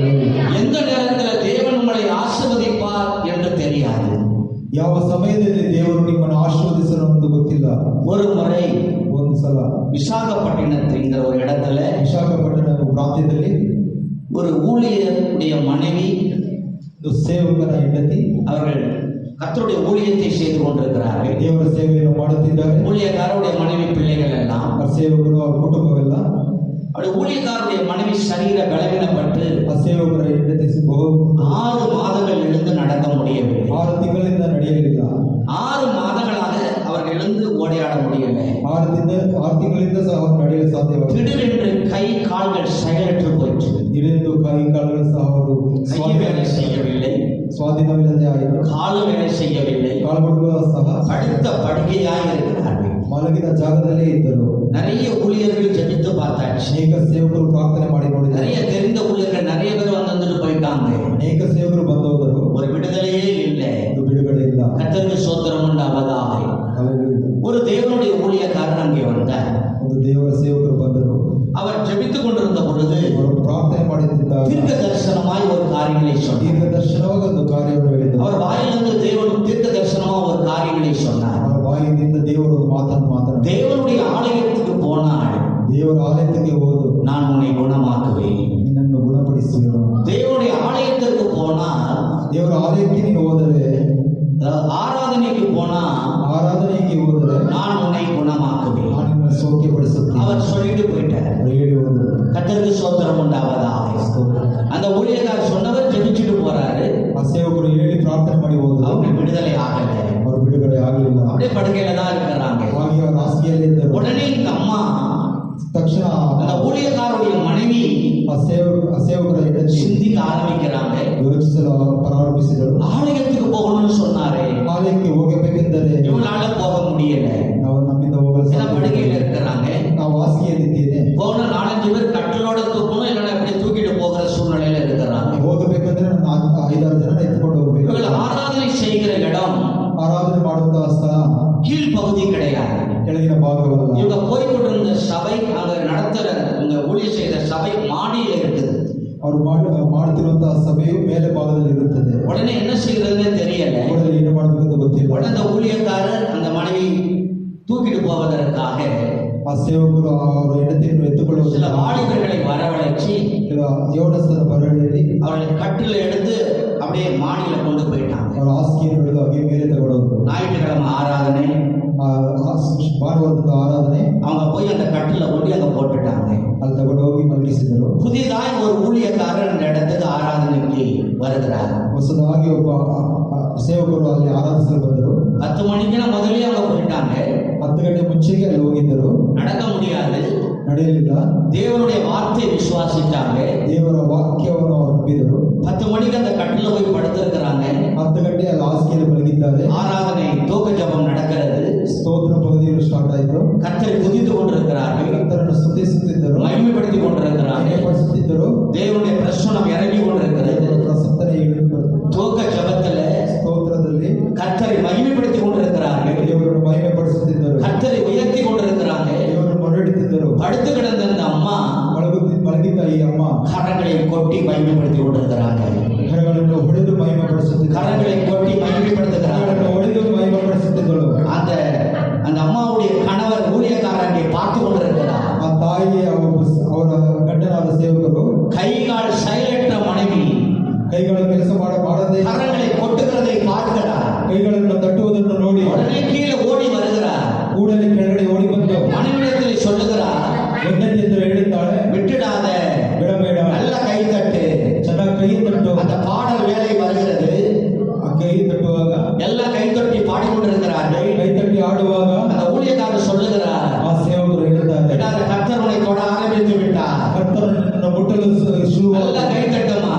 எந்த நேரத்துல தேவன் உங்களை ஆசீர்வதிப்பார் என்று தெரியாது. ಯಾವ ಸಮಯದಲ್ಲಿ ದೇವರು ನಿಮ್ಮನ್ನು ಆಶೀರ್ವದಿಸಲು ಎಂದು ಗೊತ್ತಿಲ್ಲ. ஒரு முறை ಒಂದು ಸಲ விசாகப்பட்டினத்துங்கிற ஒரு இடத்துல ವಿಶಾಖಪಟ್ಟಣ ಪ್ರಾಂತ್ಯದಲ್ಲಿ ஒரு ஊழியருடைய மனைவி, ಒಂದು ಸೇವಕನ ಹೆಂಡತಿ அவர்கள் கர்த்தருடைய ஊழியத்தை செய்து கொண்டிருக்கிறார்கள். ದೇವರ ಸೇವೆಯನ್ನು ಮಾಡುತ್ತಿದ್ದಾರೆ. ஊழியக்காரருடைய மனைவி பிள்ளைகள் எல்லாம், ಆ ಸೇವಕರು ಅವರ ಕುಟುಂಬವೆಲ್ಲ, அவருடைய ஊழியக்காரருடைய மனைவி சரீர பலவீனப்பட்டு ಆ ಸೇವಕರ ಹೆಂಡತಿ 6 மாதங்கள் எழுந்து நடக்க முடியவில்லை. 6 ತಿಂಗಳಿಂದ ನಡೆಯಲಿಲ್ಲ. 6 மாதங்களாக அவர்கள் எழுந்து ஓடையாட முடியவில்லை. 6 ತಿಂಗಳಿಂದ ಸಹ ಅವರು ನಡೆಯಲು ಸಾಧ್ಯವಾಗಲಿಲ್ಲ. திடீரென்று கை கால்கள் செயலற்று போயிற்று. ದಿಢೀರೆಂದು ಕೈ ಕಾಲುಗಳು ಸಹ ಅವರು கை வேலை செய்யவில்லை, ಸ್ವಾಧೀನವಿಲ್ಲದೆ ಆಯಿತು. கால் வேலை செய்யவில்லை, ಕಾಲುಗಳು ಸಹ படுத்த படுக்கையாய் இருக்கிறார்கள். ಮಲಗಿದ ಜಾಗದಲ್ಲೇ ಇದ್ದರು. நிறைய ஊழியர்கள் ஜெபித்து பார்த்தாச்சு. ಅನೇಕ ಸೇವಕರು ಪ್ರಾರ್ಥನೆ ಮಾಡಿ ನೋಡಿದ್ದಾರೆ. நிறைய தெரிந்த ஊழியர்கள் நிறைய பேர் வந்துட்டு போயிட்டாங்க. ಅನೇಕ ಸೇವಕರು ಬಂದು ಹೋದರು. ஒரு விடுதலையே இல்லை. ಒಂದು ಬಿಡುಗಡೆ ಇಲ್ಲ. கர்த்தருக்கு ஸ்தோத்திரம் உண்டாவதாக. ಹಲ್ಲೆಲೂಯಾ. ஒரு தேவனுடைய ஊழியக்காரன் அங்கே வந்தார். ಒಂದು ದೇವರ ಸೇವಕರು ಬಂದರು. அவர் ஜெபித்துக் கொண்டிருந்த பொழுது ಅವರು ಪ್ರಾರ್ಥನೆ ಮಾಡುತ್ತಿದ್ದಾಗ தீர்க்க தரிசனமாய் ஒரு காரியங்களை சொன்னார். ದೀರ್ಘ ದರ್ಶನವಾಗಿ ಒಂದು ಕಾರ್ಯವನ್ನು ಹೇಳಿದರು. அவர் வாயிலிருந்து தேவன் தீர்க்க தரிசனமா ஒரு காரியங்களை சொன்னார். ಅವರ ಬಾಯಿಯಿಂದ ದೇವರು ಒಂದು ಮಾತನ್ನು ಮಾತನಾಡಿ, தேவனுடைய ஆலயத்துக்கு போனால் ದೇವರ ಆಲಯಕ್ಕೆ ಹೋದು நான் உன்னை குணமாக்குவேன். ನಿನ್ನನ್ನು ಗುಣಪಡಿಸುವೆನು. தேவனுடைய ஆலயத்திற்கு போனால், ದೇವರ ಆಲಯಕ್ಕೆ ನೀನು ಹೋದರೆ, ஆராதனைக்கு போனா ಆರಾಧನೆಗೆ ಹೋದರೆ நான் உன்னை குணமாக்குவேன். ನಾನು ನಿನ್ನನ್ನು ಸೌಖ್ಯಪಡಿಸುತ್ತೇನೆ. அவர் சொல்லிட்டு போயிட்டார். ಅವರು ಹೇಳಿ ಹೋದರು. கர்த்தருக்கு ஸ்தோத்திரம் உண்டாவதாக. அந்த ஊழியக்காரர் சொன்னவர் ஜெபிச்சுட்டு போறாரு. ಆ ಸೇವಕರು ಹೇಳಿ ಪ್ರಾರ್ಥನೆ ಮಾಡಿ ಹೋದರು. அவங்க விடுதலை ஆகல, ಅವರು ಬಿಡುಗಡೆ ಆಗಲಿಲ್ಲ. அப்படியே படுக்கையில தான் இருக்கிறாங்க. ಹಾಗೆ ಅವರು ಹಾಸಿಗೆಯಲ್ಲಿ ಇದ್ದರು. உடனே இந்த அம்மா, ತಕ್ಷಣ அந்த ஊழியக்காரருடைய மனைவி ಆ ಸೇವಕರ ಹೆಂಡತಿ சிந்திக்க ஆரம்பிக்கிறாங்க. ಯೋಚಿಸಲು ಪ್ರಾರಂಭಿಸಿದಳು. ஆலயத்துக்கு போகணும்னு சொன்னாரே, ಆಲಯಕ್ಕೆ ಹೋಗಬೇಕೆಂದರೆ இவங்களால போக முடியல. ನಾವು ನಮ್ಮಿಂದ ಹೋಗಲು ஏன்னா ಸಾಧ್ಯವಿಲ್ಲ. படுக்கையில இருக்கிறாங்க. ನಾವು ಹಾಸಿಗೆಯಲ್ಲಿದ್ದೇನೆ. போன 4-5 பேர் கட்டிலோட தூக்கணும், இல்லைன்னா அப்படியே தூக்கிட்டு போகிற சூழ்நிலையில இருக்கிறாங்க. ಹೋಗಬೇಕಂದ್ರೆ ನಾನು 5-6 ಜನ ಎತ್ಕೊಂಡು ಹೋಗಬೇಕು. இவர்கள் ஆராதனை செய்கிற இடம் ಆರಾಧನೆ ಮಾಡುವಂತಹ ಸ್ಥಳ கீழ் பகுதி கிடையாது, ಕೆಳಗಿನ ಭಾಗವಲ್ಲ. இவங்க போய்கொண்டிருந்த சபை, அங்க நடத்துற இவங்க ஊழியர் செய்த சபை மாடியில இருக்குது. ಅವರು ಮಾಡುತ್ತಿರುವಂತಹ ಸಭೆಯು ಮೇಲೆ ಭಾಗದಲ್ಲಿ ಇರುತ್ತದೆ. உடனே என்ன செய்யறதுன்னே தெரியல. ಕೂಡಲೇ ಏನು ಮಾಡಬೇಕಂತ ಗೊತ್ತಿಲ್ಲ. உடனே அந்த ஊழியக்காரர் அந்த மனைவி தூக்கிட்டு போவதற்காக ಆ ಸೇವಕರು ಅವರ ಹೆಂಡತಿಯನ್ನು சில ಎತ್ತುಕೊಳ್ಳುವ வாலிபர்களை வரவழைச்சு ಯೌವನಸ್ಥರ ಬರಲಿಯಲ್ಲಿ அவளை கட்டில எடுத்து அப்படியே மாடியில கொண்டு போயிட்டாங்க. ಅವರ ಹಾಸಿಗೆಯನ್ನು ಹಿಡಿದು ಹಾಗೆ ಮೇಲೆ ತಗೊಳ್ಳೋದು. ஞாயிற்றுக்கிழமை ஆராதனை, ಭಾನುವಾರದ ಆರಾಧನೆ அவங்க போய் அந்த கட்டில கொண்டு அங்க போட்டுட்டாங்க. ಅಲ್ಲಿ ತಗೊಂಡು ಹೋಗಿ ಮಲಗಿಸಿದರು. புதிதாய் ஒரு ஊழியக்காரர் அந்த இடத்துக்கு ஆராதனைக்கு வருகிறார். ಹೊಸದಾಗಿ ಒಬ್ಬ ಸೇವಕರು ಅಲ್ಲಿ ಆರಾಧಿಸಲು ಬಂದರು. 10 மணிக்கு முதல்லயே அவங்க போயிட்டாங்க. 10 ಗಂಟೆ ಮುಂಚೆಗೆ ಅಲ್ಲಿ ಹೋಗಿದ್ದರು. நடக்க முடியாது. ನಡೆಯಲಿಲ್ಲ. தேவனுடைய வார்த்தையை விசுவாசித்தாங்க. ದೇವರ ವಾಕ್ಯವನ್ನು ಅವರು ನಂಬಿದರು. 10 மணிக்கு அந்த கட்டில போய் படுத்திருக்கிறாங்க. 10 ಗಂಟೆ ಅಲ್ಲಿ ಹಾಸಿಗೆಯಲ್ಲಿ ಮಲಗಿದ್ದಾರೆ. ஆராதனை தூக்க ஜபம் நடக்கிறது. ಸ್ತೋತ್ರ ಪದವಿಗಳು ಸ್ಟಾರ್ಟ್ ಆಯಿತು. கர்த்தரை துதித்து கொண்டிருக்கிறார்கள், ಕರ್ತರನ್ನು ಸ್ತುತಿಸುತ್ತಿದ್ದರು, மகிமைப்படுத்திக் கொண்டிருக்கிறார்கள். ಪಡಿಸುತ್ತಿದ್ದರು. தேவனுடைய பிரசன்னம் இறங்கி கொண்டிருக்கிறது. ದೇವರ ಪ್ರಸನ್ನತೆ ಇಳಿದು ಬರುತ್ತದೆ. தூக்க ஜபத்துல ಸ್ತೋತ್ರದಲ್ಲಿ கர்த்தரை மகிமைப்படுத்திக் கொண்டிருக்கிறார்கள். ದೇವರನ್ನು ಮಹಿಮೆ ಪಡಿಸುತ್ತಿದ್ದರು. கர்த்தரை உயர்த்தி கொண்டிருக்கிறாங்க. ದೇವರನ್ನು ಮುನ್ನಡೆಯುತ್ತಿದ್ದರು. படுத்து கிடந்த அந்த அம்மா ಮಲಗಿದ್ದ ಈ ಅಮ್ಮ கரங்களை கொட்டி மகிமைப்படுத்திக் கொண்டிருக்கிறாங்க. ಕರಗಳನ್ನು ಹೊಡೆದು ಮಹಿಮೆ ಪಡಿಸುತ್ತಿದ್ದರು. கரங்களை கொட்டி மகிமைப்படுத்துகிறாங்க. ಕರಗಳನ್ನು ಹೊಡೆದು ಮಹಿಮೆ ಪಡಿಸುತ್ತಿದ್ದರು. அந்த அந்த அம்மாவுடைய கணவர் ஊழியக்காரனை பார்த்து கொண்டிருக்கிறார். ಆ ತಾಯಿಗೆ ಅವರ ಗಂಡನಾದ ಸೇವಕರು கைகால் செயலற்ற மனைவி ಕೈಗಳ ಕೆಲಸ ಮಾಡದೆ கரங்களை கொட்டுகிறதை பார்க்கிறார். ಕೈಗಳನ್ನು ತಟ್ಟುವುದನ್ನು ನೋಡಿ உடனே கீழே ஓடி வருகிறார். ಕೂಡಲೇ ಕೆಳಗಡೆ ಓಡಿ ಬಂದು மனைவிடத்தில் சொல்லுகிறார், ಹೆಂಡತಿ ಎಂದು ಹೇಳುತ್ತಾಳೆ, விட்டுடாத, ಬಿಡಬೇಡ, நல்ல கை தட்டு. ಚೆನ್ನಾಗಿ ಕೈ ತಟ್ಟು. அந்த பாடல் வேலை வருகிறது. ಆ ಕೈ ತಟ್ಟುವಾಗ எல்லாம் கை ಆಡುವಾಗ அந்த ஊழியக்காரர் சொல்லுகிறார், ಆ ಸೇವಕರು ಹೇಳ್ತಾರೆ, விடாத கர்த்தர் உன்னை தொட ஆரம்பித்து விட்டார். ಕರ್ತನನ್ನು ಮುಟ್ಟಲು ಶುರು நல்ல கை தட்டுமா,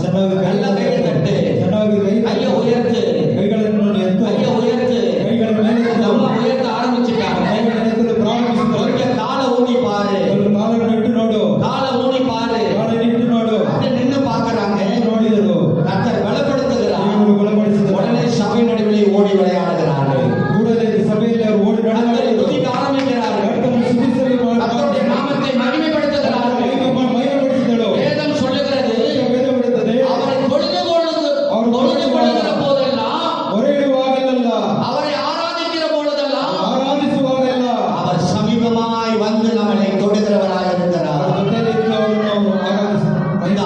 ಚೆನ್ನಾಗಿ நல்ல கை தட்டு, ಚೆನ್ನಾಗಿ கைய உயர்த்து, ಕೈಗಳನ್ನು ಎತ್ತು, கைய உயர்த்து. ಕೈಗಳ ಮೇಲೆ ಎತ್ತು, நம்ம உயர்த்த ஆரம்பிச்சுட்டாங்க. ಕೈಗಳನ್ನು ಎತ್ತಲು ಪ್ರಾರಂಭಿಸಿದ್ದಾರೆ. கொஞ்சம் காலை ஊனி பாரு, ಒಂದು ಕಾಲನ್ನು ಇಟ್ಟು ನೋಡು, காலை ஊனி பாரு. ಕಾಲನ್ನು ಇಟ್ಟು ನೋಡು. அப்படி நின்னு பாக்குறாங்க. ನೋಡಿದರು, கர்த்தர் பலப்படுத்துகிறார். ದೇವರು ಬಲಪಡಿಸಿದರು. உடனே சபை நடுவிலே ஓடி விளையாடுகிறார்கள். ಕೂಡಲೇ ಸಭೆಯಲ್ಲಿ ಅವರು ಓಡಿ கர்த்தரை ನಡೆದರು. துதிக்க ஆரம்பிக்கிறார்கள். ಕರ್ತನನ್ನು ಸ್ತುತಿಸಲು கர்த்தருடைய நாமத்தை மகிமைப்படுத்துகிறார்கள். ಮಹಿಮೆಪಡಿಸಿದಳು. வேதம் சொல்லுகிறது, ವೇದ ಬಿಡುತ್ತದೆ, அவரை தொழுது கொள்ளுகிற போதெல்லாம், ಹೊರೆ ಇಡುವಾಗಲೆಲ್ಲ, அவரை ஆராதிக்கிற பொழுதெல்லாம், ಆರಾಧಿಸುವಾಗೆಲ್ಲ அவர் சமீபமாய் வந்து நம்மளை தொடுகிறவராய் இருக்கிறார். ಅವರ ಜೊತೆಯಲ್ಲಿ ಅವರನ್ನು இந்த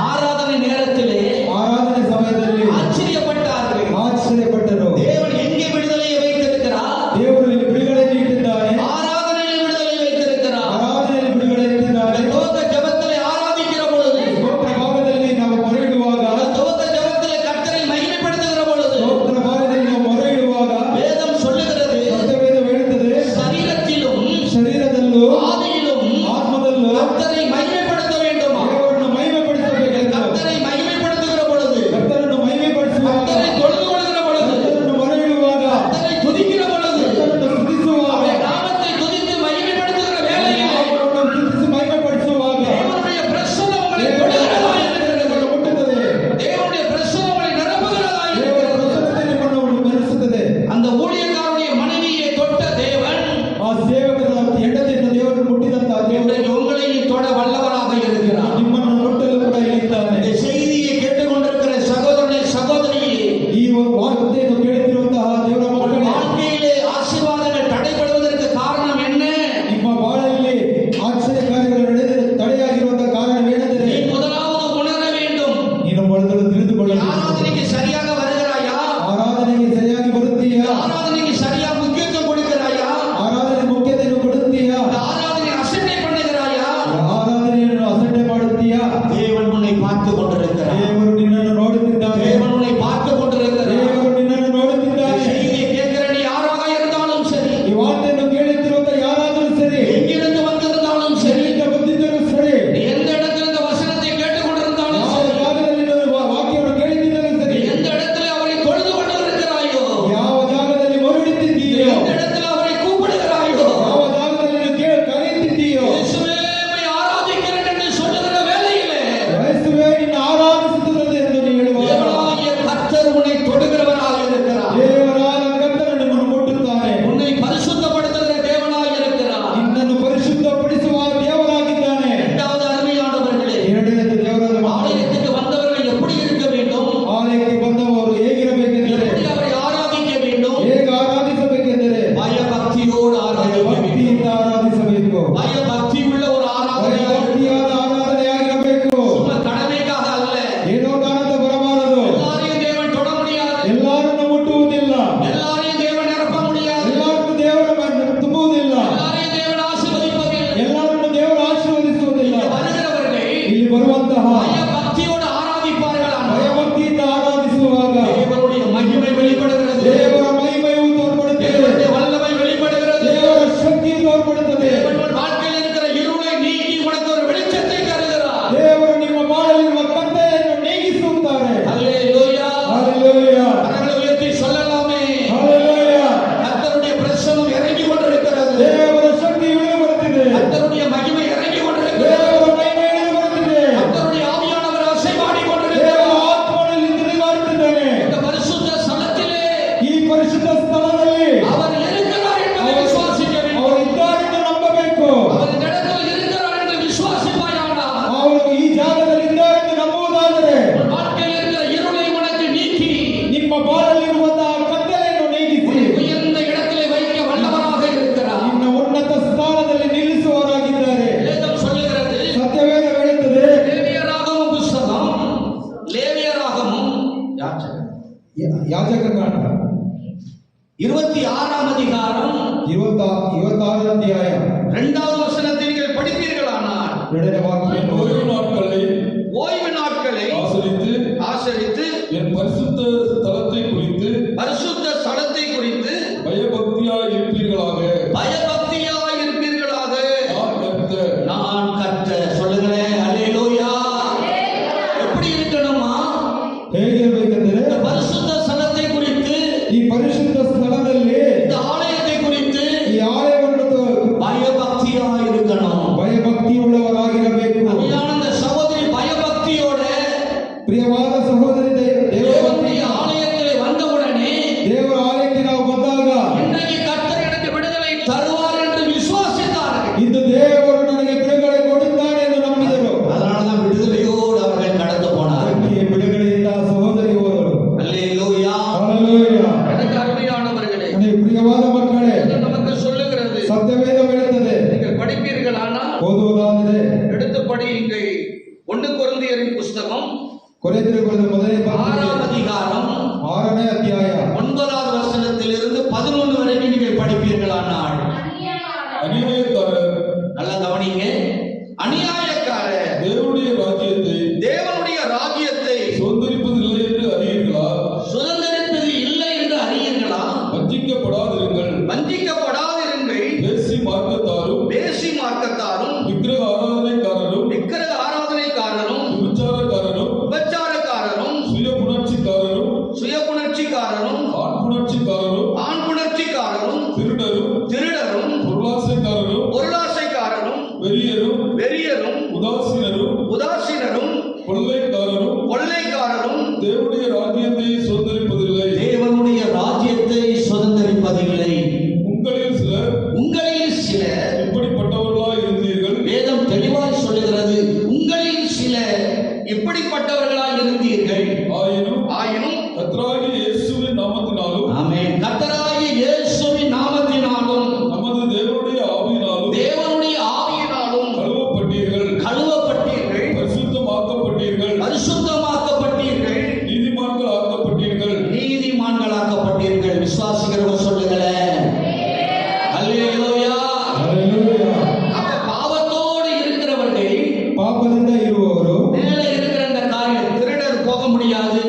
ஆராதனை நேரத்திலே ಆರಾಧನೆ ಸಮಯದಲ್ಲಿ ஆச்சரியப்பட்டார்கள். ಆಶ್ಚರ್ಯಪಟ್ಟರು. தேவன் எங்கே விடுதலையை வைத்திருக்கிறார்? ದೇವರು ಇಲ್ಲಿ ಬಿಡುಗಡೆಯನ್ನು ಇಟ್ಟಿದ್ದಾನೆ, ஆராதனையில் விடுதலை வைத்திருக்கிறார். ಆರಾಧನೆಯಲ್ಲಿ ಬಿಡುಗಡೆ ಇಟ್ಟಿದ್ದಾನೆ. துவக்க ஜெபத்திலே ஆராதிக்கிற பொழுது, ಸ್ತೋತ್ರ ಭಾಗದಲ್ಲಿ ನಾವು ಮೊರೆ ಇಡುವಾಗ, துவக்க ஜெபத்திலே கர்த்தரை மகிமைப்படுத்துகிற பொழுது, ಸ್ತೋತ್ರ ಭಾಗದಲ್ಲಿ ನಾವು ಮೊರೆ ಇಡುವಾಗ வேதம் சொல்லுகிறது, ಸತ್ಯವೇದ ಹೇಳುತ್ತದೆ, சரீரத்திலும் ಶರೀರದಲ್ಲೂ ஆதியிலும் ಆತ್ಮದಲ್ಲೂ கர்த்தரை மகிமைப்படுத்த வேண்டுமா? ದೇವರನ್ನು ಮಹಿಮೆಪಡಿಸಬೇಕೆಂದು, கர்த்தரை மகிமைப்படுத்துகிற பொழுது, ಕರ್ತನನ್ನು ಮಹಿಮೆಪಡಿಸುವಾಗ, கர்த்தரை தொழுது கொள்கிற பொழுது, ಕರ್ತನನ್ನು ಮೊರೆ ಇಡುವಾಗ, கர்த்தரை துதிக்கிற பொழுது, ಕರ್ತನನ್ನು ಸ್ತುತಿಸುವಾಗ, அவருடைய நாமத்தை துதித்து மகிமைப்படுத்துகிற வேளையிலே ಅವರನ್ನು ಸ್ತುತಿಸಿ ಮಹಿಮೆಪಡಿಸುವಾಗ தேவனுடைய பிரசன்னம் உங்களை தொடுகிறதாய் இருக்கிறது. ಮುಟ್ಟುತ್ತದೆ. தேவனுடைய பிரசன்னம் உங்களை நிரப்புகிறதாய் ದೇವರ இருக்கிறது. ಪ್ರಸನ್ನತೆ ನಿಮ್ಮನ್ನು ಭರಿಸುತ್ತದೆ. அந்த ஊழியக்காரனுடைய மனைவியை தொட்ட தேவன் ಆ ಸೇವಕರ ಹೆಂಡತಿಯನ್ನು ದೇವರನ್ನು ಮುಟ್ಟಿದಂತಹ ದೇವರು இன்றைக்கு உங்களையும் தொட வல்லவராக இருக்கிறார். ನಿಮ್ಮನ್ನು ಮುಟ್ಟಲು ಕೂಡ ಇಲ್ಲಿದ್ದಾನೆ. இந்த செய்தியை கேட்டுக்கொண்டிருக்கிற சகோதரனே, சகோதரியே, ಈ ವಾರ್ತೆಯನ್ನು ಕೇಳುತ್ತಿರುವಂತಹ ದೇವರ உங்கள் ಮಕ್ಕಳೇ, வாழ்க்கையிலே ஆசீர்வாதங்கள் தடைபடுவதற்கு காரணம் என்ன? ನಿಮ್ಮ ಬಾಳಲ್ಲಿ ಆಶ್ಚರ್ಯ ಕಾರ್ಯಗಳು ನಡೆದರೆ ತಡೆಯಾಗಿರುವಂತಹ ಕಾರಣವೇನೆಂದರೆ, நீ முதலாவது உணர வேண்டும். ನೀನು ಮೊದಲು ತಿಳಿದುಕೊಳ್ಳಬೇಕು. ஆராதனைக்கு சரியாக வருகிறாயா? ಆರಾಧನೆಗೆ ಸರಿಯಾಗಿ ಬರುತ್ತೀಯಾ? ஆராதனைக்கு சரியா முக்கியத்துவம் கொடுக்கிறாயா? ಆರಾಧನೆ ಮುಖ್ಯತೆಯನ್ನು ಕೊಡುತ್ತೀಯಾ? இந்த ஆராதனை அசட்டை பண்ணுகிறாயா? ಆರಾಧನೆಯನ್ನು ಅಸಡ್ಡೆ ಮಾಡುತ್ತೀಯಾ? தேவன் உன்னை பார்த்து கொண்டிருக்கிறார். ದೇವರು ನಿನ್ನನ್ನು ನೋಡುತ್ತಿದ್ದಾನೆ. தேவன் உன்னை பார்த்து கொண்டிருக்கிறார். ದೇವರು ನಿನ್ನನ್ನು ನೋಡುತ್ತಿದ್ದಾನೆ. செய்தியை கேட்கிற நீ யாராக இருந்தாலும் சரி, ಈ ವಾರ್ತೆಯನ್ನು ಕೇಳುತ್ತಿರುವಂತ யாராದರೂ ಸರಿ, எங்கிருந்து வந்திருந்தாலும் சரி, ಎಲ್ಲಿಂದ ಬಂದಿದ್ದರೂ ಸರಿ, நீ எந்த இடத்துல இந்த வசனத்தை கேட்டுக்கொண்டிருந்தாலும் ಯಾವ சரி, ಜಾಗದಲ್ಲಿ ನೀನು ವಾಕ್ಯವನ್ನು ಕೇಳುತ್ತಿದ್ದರೂ நீ ಸರಿ, எந்த இடத்துல அவரை தொழுது கொண்டிருக்கிறாயோ, ಯಾವ ಜಾಗದಲ್ಲಿ நீ ಮೊರಡುತ್ತಿದ್ದೀಯೋ, எந்த இடத்துல அவரை கூப்பிடுகிறாயோ, ಯಾವ ಜಾಗದಲ್ಲಿ ನೀನು ಕರೆಯುತ್ತಿದ್ದೀಯೋ, இயேசுவே உம்மை ஆராதிக்கிறேன் என்று சொல்லுகிற வேளையிலே ಯೇಸುವೇ ನಿನ್ನ ಆರಾಧಿಸುತ್ತದೆ ಎಂದು ನೀನು ಹೇಳುವಾಗ, தேவனாகிய கர்த்தர் உன்னை தொடுகிறவராக இருக்கிறார். ದೇವರಾದ ಕರ್ತನು ನಿಮ್ಮನ್ನು ಮುಟ್ಟುತ್ತಾನೆ. உன்னை பரிசுத்தப்படுத்துகிற தேவனாக இருக்கிறார். ನಿನ್ನನ್ನು ಪರಿಶುದ್ಧಪಡಿಸುವ ದೇವರಾಗಿದ್ದಾನೆ. இரண்டாவது அருமையானவர்களே, ಎರಡನೇದು ದೇವರಾದ ಮಕ್ಕಳು. ஆலயத்துக்கு வந்தவர்கள் எப்படி இருக்க வேண்டும்? ಆಲಯಕ್ಕೆ ಬಂದವರು ಹೇಗಿರಬೇಕೆಂದರೆ, எப்படி அவரை ஆராதிக்க வேண்டும்? ಹೇಗೆ ಆರಾಧಿಸಬೇಕೆಂದರೆ, பயபக்தியோடு ஆராதிக்க வேண்டும். ಭಕ್ತಿಯಿಂದ ಆರಾಧಿಸಬೇಕು. பயபக்தி உள்ள ஒரு ஆராதனை, ಭಕ್ತಿಯಾದ ಆರಾಧನೆಯಾಗಿರಬೇಕು. சும்மா கடமைக்காக அல்ல. ಏನೋ ಕಾರಣದ ಬರಬಾರದು. எல்லாரையும் தேவன் தொட முடியாது, ಎಲ್ಲರನ್ನು ಮುಟ್ಟುವುದಿಲ್ಲ, எல்லாரையும் தேவன் நிரப்ப முடியாது, ಎಲ್ಲರನ್ನು ದೇವರ ತುಂಬುವುದಿಲ್ಲ, எல்லாரையும் தேவன் ஆசீர்வதிப்பதில்லை. ಎಲ್ಲರನ್ನು ದೇವರು ಆಶೀರ್ವದಿಸುವುದಿಲ್ಲ. வருகிறவர்கள் ಇಲ್ಲಿ ಬರುವಂತಹ பயபக்தியோடு ஆராதிப்பார்கள். ಭಯಭಕ್ತಿಯಿಂದ ಆರಾಧಿಸುವಾಗ தேவனுடைய மகிமை வெளிப்படுகிறது, ದೇವರ ಮಹಿಮೆಯು ತೋರ್ಪಡುತ್ತದೆ, தேவனுடைய வல்லமை வெளிப்படுகிறது. ದೇವರ ಶಕ್ತಿ ತೋರ್ಪಡುತ್ತದೆ. தேவன் உன் வாழ்க்கையில் இருக்கிற இருளை நீக்கி உனக்கு ஒரு வெளிச்சத்தை தருகிறார். ದೇವರು ನಿಮ್ಮ ಬಾಳಲ್ಲಿರುವ ಕತ್ತಲೆಯನ್ನು ನೀಗಿಸುತ್ತಾರೆ. அல்லேலூயா. ಹಲ್ಲೆಲೂಯಾ, கரங்களை உயர்த்தி சொல்லலாமே. ಹಲ್ಲೆಲೂಯಾ. கர்த்தருடைய பிரசன்னம் இறங்கி கொண்டிருக்கிறது. ದೇವರ ಶಕ್ತಿ ಇಳಿದು ಬರುತ್ತಿದೆ. கர்த்தருடைய மகிமை இறங்கி கொண்டிருக்கிறது. ದೇವರ ಮಹಿಮೆ ಇಳಿದು ಬರುತ್ತಿದೆ. கர்த்தருடைய ஆவியானவர் அசைவாடி ದೇವರ கொண்டிருக்கிறார். ಆತ್ಮನಲ್ಲಿ ತಿರುಗಾಡುತ್ತಿದ್ದಾನೆ. இந்த பரிசுத்த ஸ்தலத்திலே ಈ ಪರಿಶುದ್ಧ ಸ್ಥಳದಲ್ಲಿ அவர் இருக்கிறார் என்பதை விசுவாசிக்க வேண்டும். ಅವರು ಇದ್ದಾರೆಂದು ನಂಬಬೇಕು. அவர் இந்த இடத்தில் இருக்கிறார் என்று விசுவாசிப்பாயானால் ಅವರು ಈ ಜಾಗದಲ್ಲಿ ಇದ್ದಾರೆಂದು ನಂಬುವುದಾದರೆ, உன் வாழ்க்கையில் இருக்கிற இருளை உனக்கு நீக்கி ನಿಮ್ಮ ಬಾಳಲ್ಲಿರುವಂತಹ ಕತ್ತಲೆಯನ್ನು ನೀಗಿಸಿ உயர்ந்த இடத்திலே வைக்க வல்லவராக இருக்கிறார். ನಿನ್ನ ಉನ್ನತ ಸ್ಥಾನದಲ್ಲಿ ನಿಲ್ಲಿಸುವವರಾಗಿದ್ದಾರೆ. வேதம் சொல்லுகிறது, ಸತ್ಯವೇದ ಹೇಳುತ್ತದೆ. லேவியராகமம் புஸ்தகம், லேவியராகமம் ಯಾಜಕ ಕಾಂಡ 26ஆம் அதிகாரம் 26 ಅಧ್ಯಾಯ 2வது வசனத்தை நீங்கள் படிப்பீர்களானால், ಎರಡನೇ ವಾಕ್ಯವನ್ನು ஓய்வு நாட்களை ஓய்வு நாட்களை ஆசரித்து என் பரிசுத்த ஸ்தலத்தை குறித்து பரிசுத்த ஸ்தலத்தை குறித்து பயபக்தியாய் இருப்பீர்களாக. பயபக்தியாய் இருப்பீர்களாக. நான் கர்த்தர். நான் கர்த்தர். சொல்லுங்களேன் அல்லேலூயா. எப்படி இருக்கணுமா? ಹೇಗಿರ್ಬೇಕಂದ್ರೆ இந்த பரிசுத்த ஸ்தலத்தை குறித்து, ಈ ಪರಿಶುದ್ಧ ಸ್ಥಳದಲ್ಲಿ இந்த ஆலயத்தை குறித்து ಈ ಆಲಯವನ್ನು பயபக்தியாய் இருக்கணும். ಭಯಭಕ್ತಿ ಉಳ್ಳವರಾಗಿರಬೇಕು. அருமையான இந்த சகோதரி பயபக்தியோட ಪ್ರಿಯವಾದ ಸಹೋದರಿ தேவனுடைய ஆலயத்திலே வந்தவுடனே ದೇವರ ಆಲಯಕ್ಕೆ ನಾವು ಬಂದಾಗ இன்றைக்கு கர்த்தர் எனக்கு விடுதலை தருவார் என்று விசுவாசித்தார்கள். ಇಂದು ದೇವರು ನನಗೆ ಬಿಡುಗಡೆ ಕೊಡುತ್ತಾನೆ ಎಂದು ನಂಬಿದರು. அதனாலதான் விடுதலையோடு அவர்கள் கடந்து போனார்கள். ಈ ಬಿಡುಗಡೆಯಿಂದ ಸಹೋದರಿ ಹೋದರು. அல்லேலூயா. ಹಲ್ಲೆಲೂಯಾ. எனக்கு அருமையானவர்களே, ನನಗೆ ಪ್ರಿಯವಾದ ಮಕ್ಕಳೇ, இது நமக்கு சொல்லுகிறது. ಸತ್ಯವೇದ ಹೇಳುತ್ತದೆ. நீங்கள் படிப்பீர்களானால் ಓದುವುದಾದರೆ எடுத்து படியுங்கள். 1 கொரிந்தியரின் புஸ்தகம் ಕೊರಿಂಥರಿಗೆ ಬರೆದ ಮೊದಲನೇ 6ஆம் அதிகாரம் 6ನೇ ಅಧ್ಯಾಯ 9வது வசனத்திலிருந்து 11 வரைக்கும் நீங்கள் படிப்பீர்களானால், அநியாயக்காரர் நல்லா கவனிங்க. அநியாயக்காரர் தேவனுடைய ராஜ்யத்தை சுதந்தரிப்பதில்லை என்று அறியீர்களா? சுதந்தரிப்பது இல்லை என்று அறியீர்களா? வஞ்சிக்கப்படாதிருங்கள். வஞ்சிக்கப்படாதிருங்கள். வேசி மார்க்கத்தாரும் விக்கிரக ஆராதனைக்காரரும் விபச்சாரக்காரரும் சுயபுணர்ச்சிக்காரரும் ஆண் புணர்ச்சிக்காரரும் திருடரும் பொருளாசைக்காரரும் வெறியரும் உதாசீனரும் கொள்ளைக்காரரும் தேவனுடைய ராஜ்யத்தை சுதந்தரிப்பதில்லை. உங்களில் சிலர் இப்படிப்பட்டவர்களாய் இருந்தீர்கள். வேதம் தெளிவாய் சொல்லுகிறது. உங்களில் சிலர் இப்படிப்பட்டவர்களாய் இருந்தீர்கள். ஆயினும் கர்த்தராகிய இயேசுவின் நாமத்தினாலும் ஆமென். கர்த்தராகிய இயேசுவின் நாமத்தினாலும் நமது தேவனுடைய ஆவியினாலும் கழுவப்பட்டீர்கள், பரிசுத்தமாக்கப்பட்டீர்கள், நீதிமான்களாக்கப்பட்டீர்கள். விசுவாசிக்கிறவங்க சொல்லுங்களேன் அல்லேலூயா. ಹಲ್ಲೆಲೂಯಾ. அப்ப பாவத்தோடு இருக்கிறவர்கள் ಪಾಪದಿಂದ ಇರುವವರು மேலே இருக்கிற அந்த காரியம், திருடர் போக முடியாது,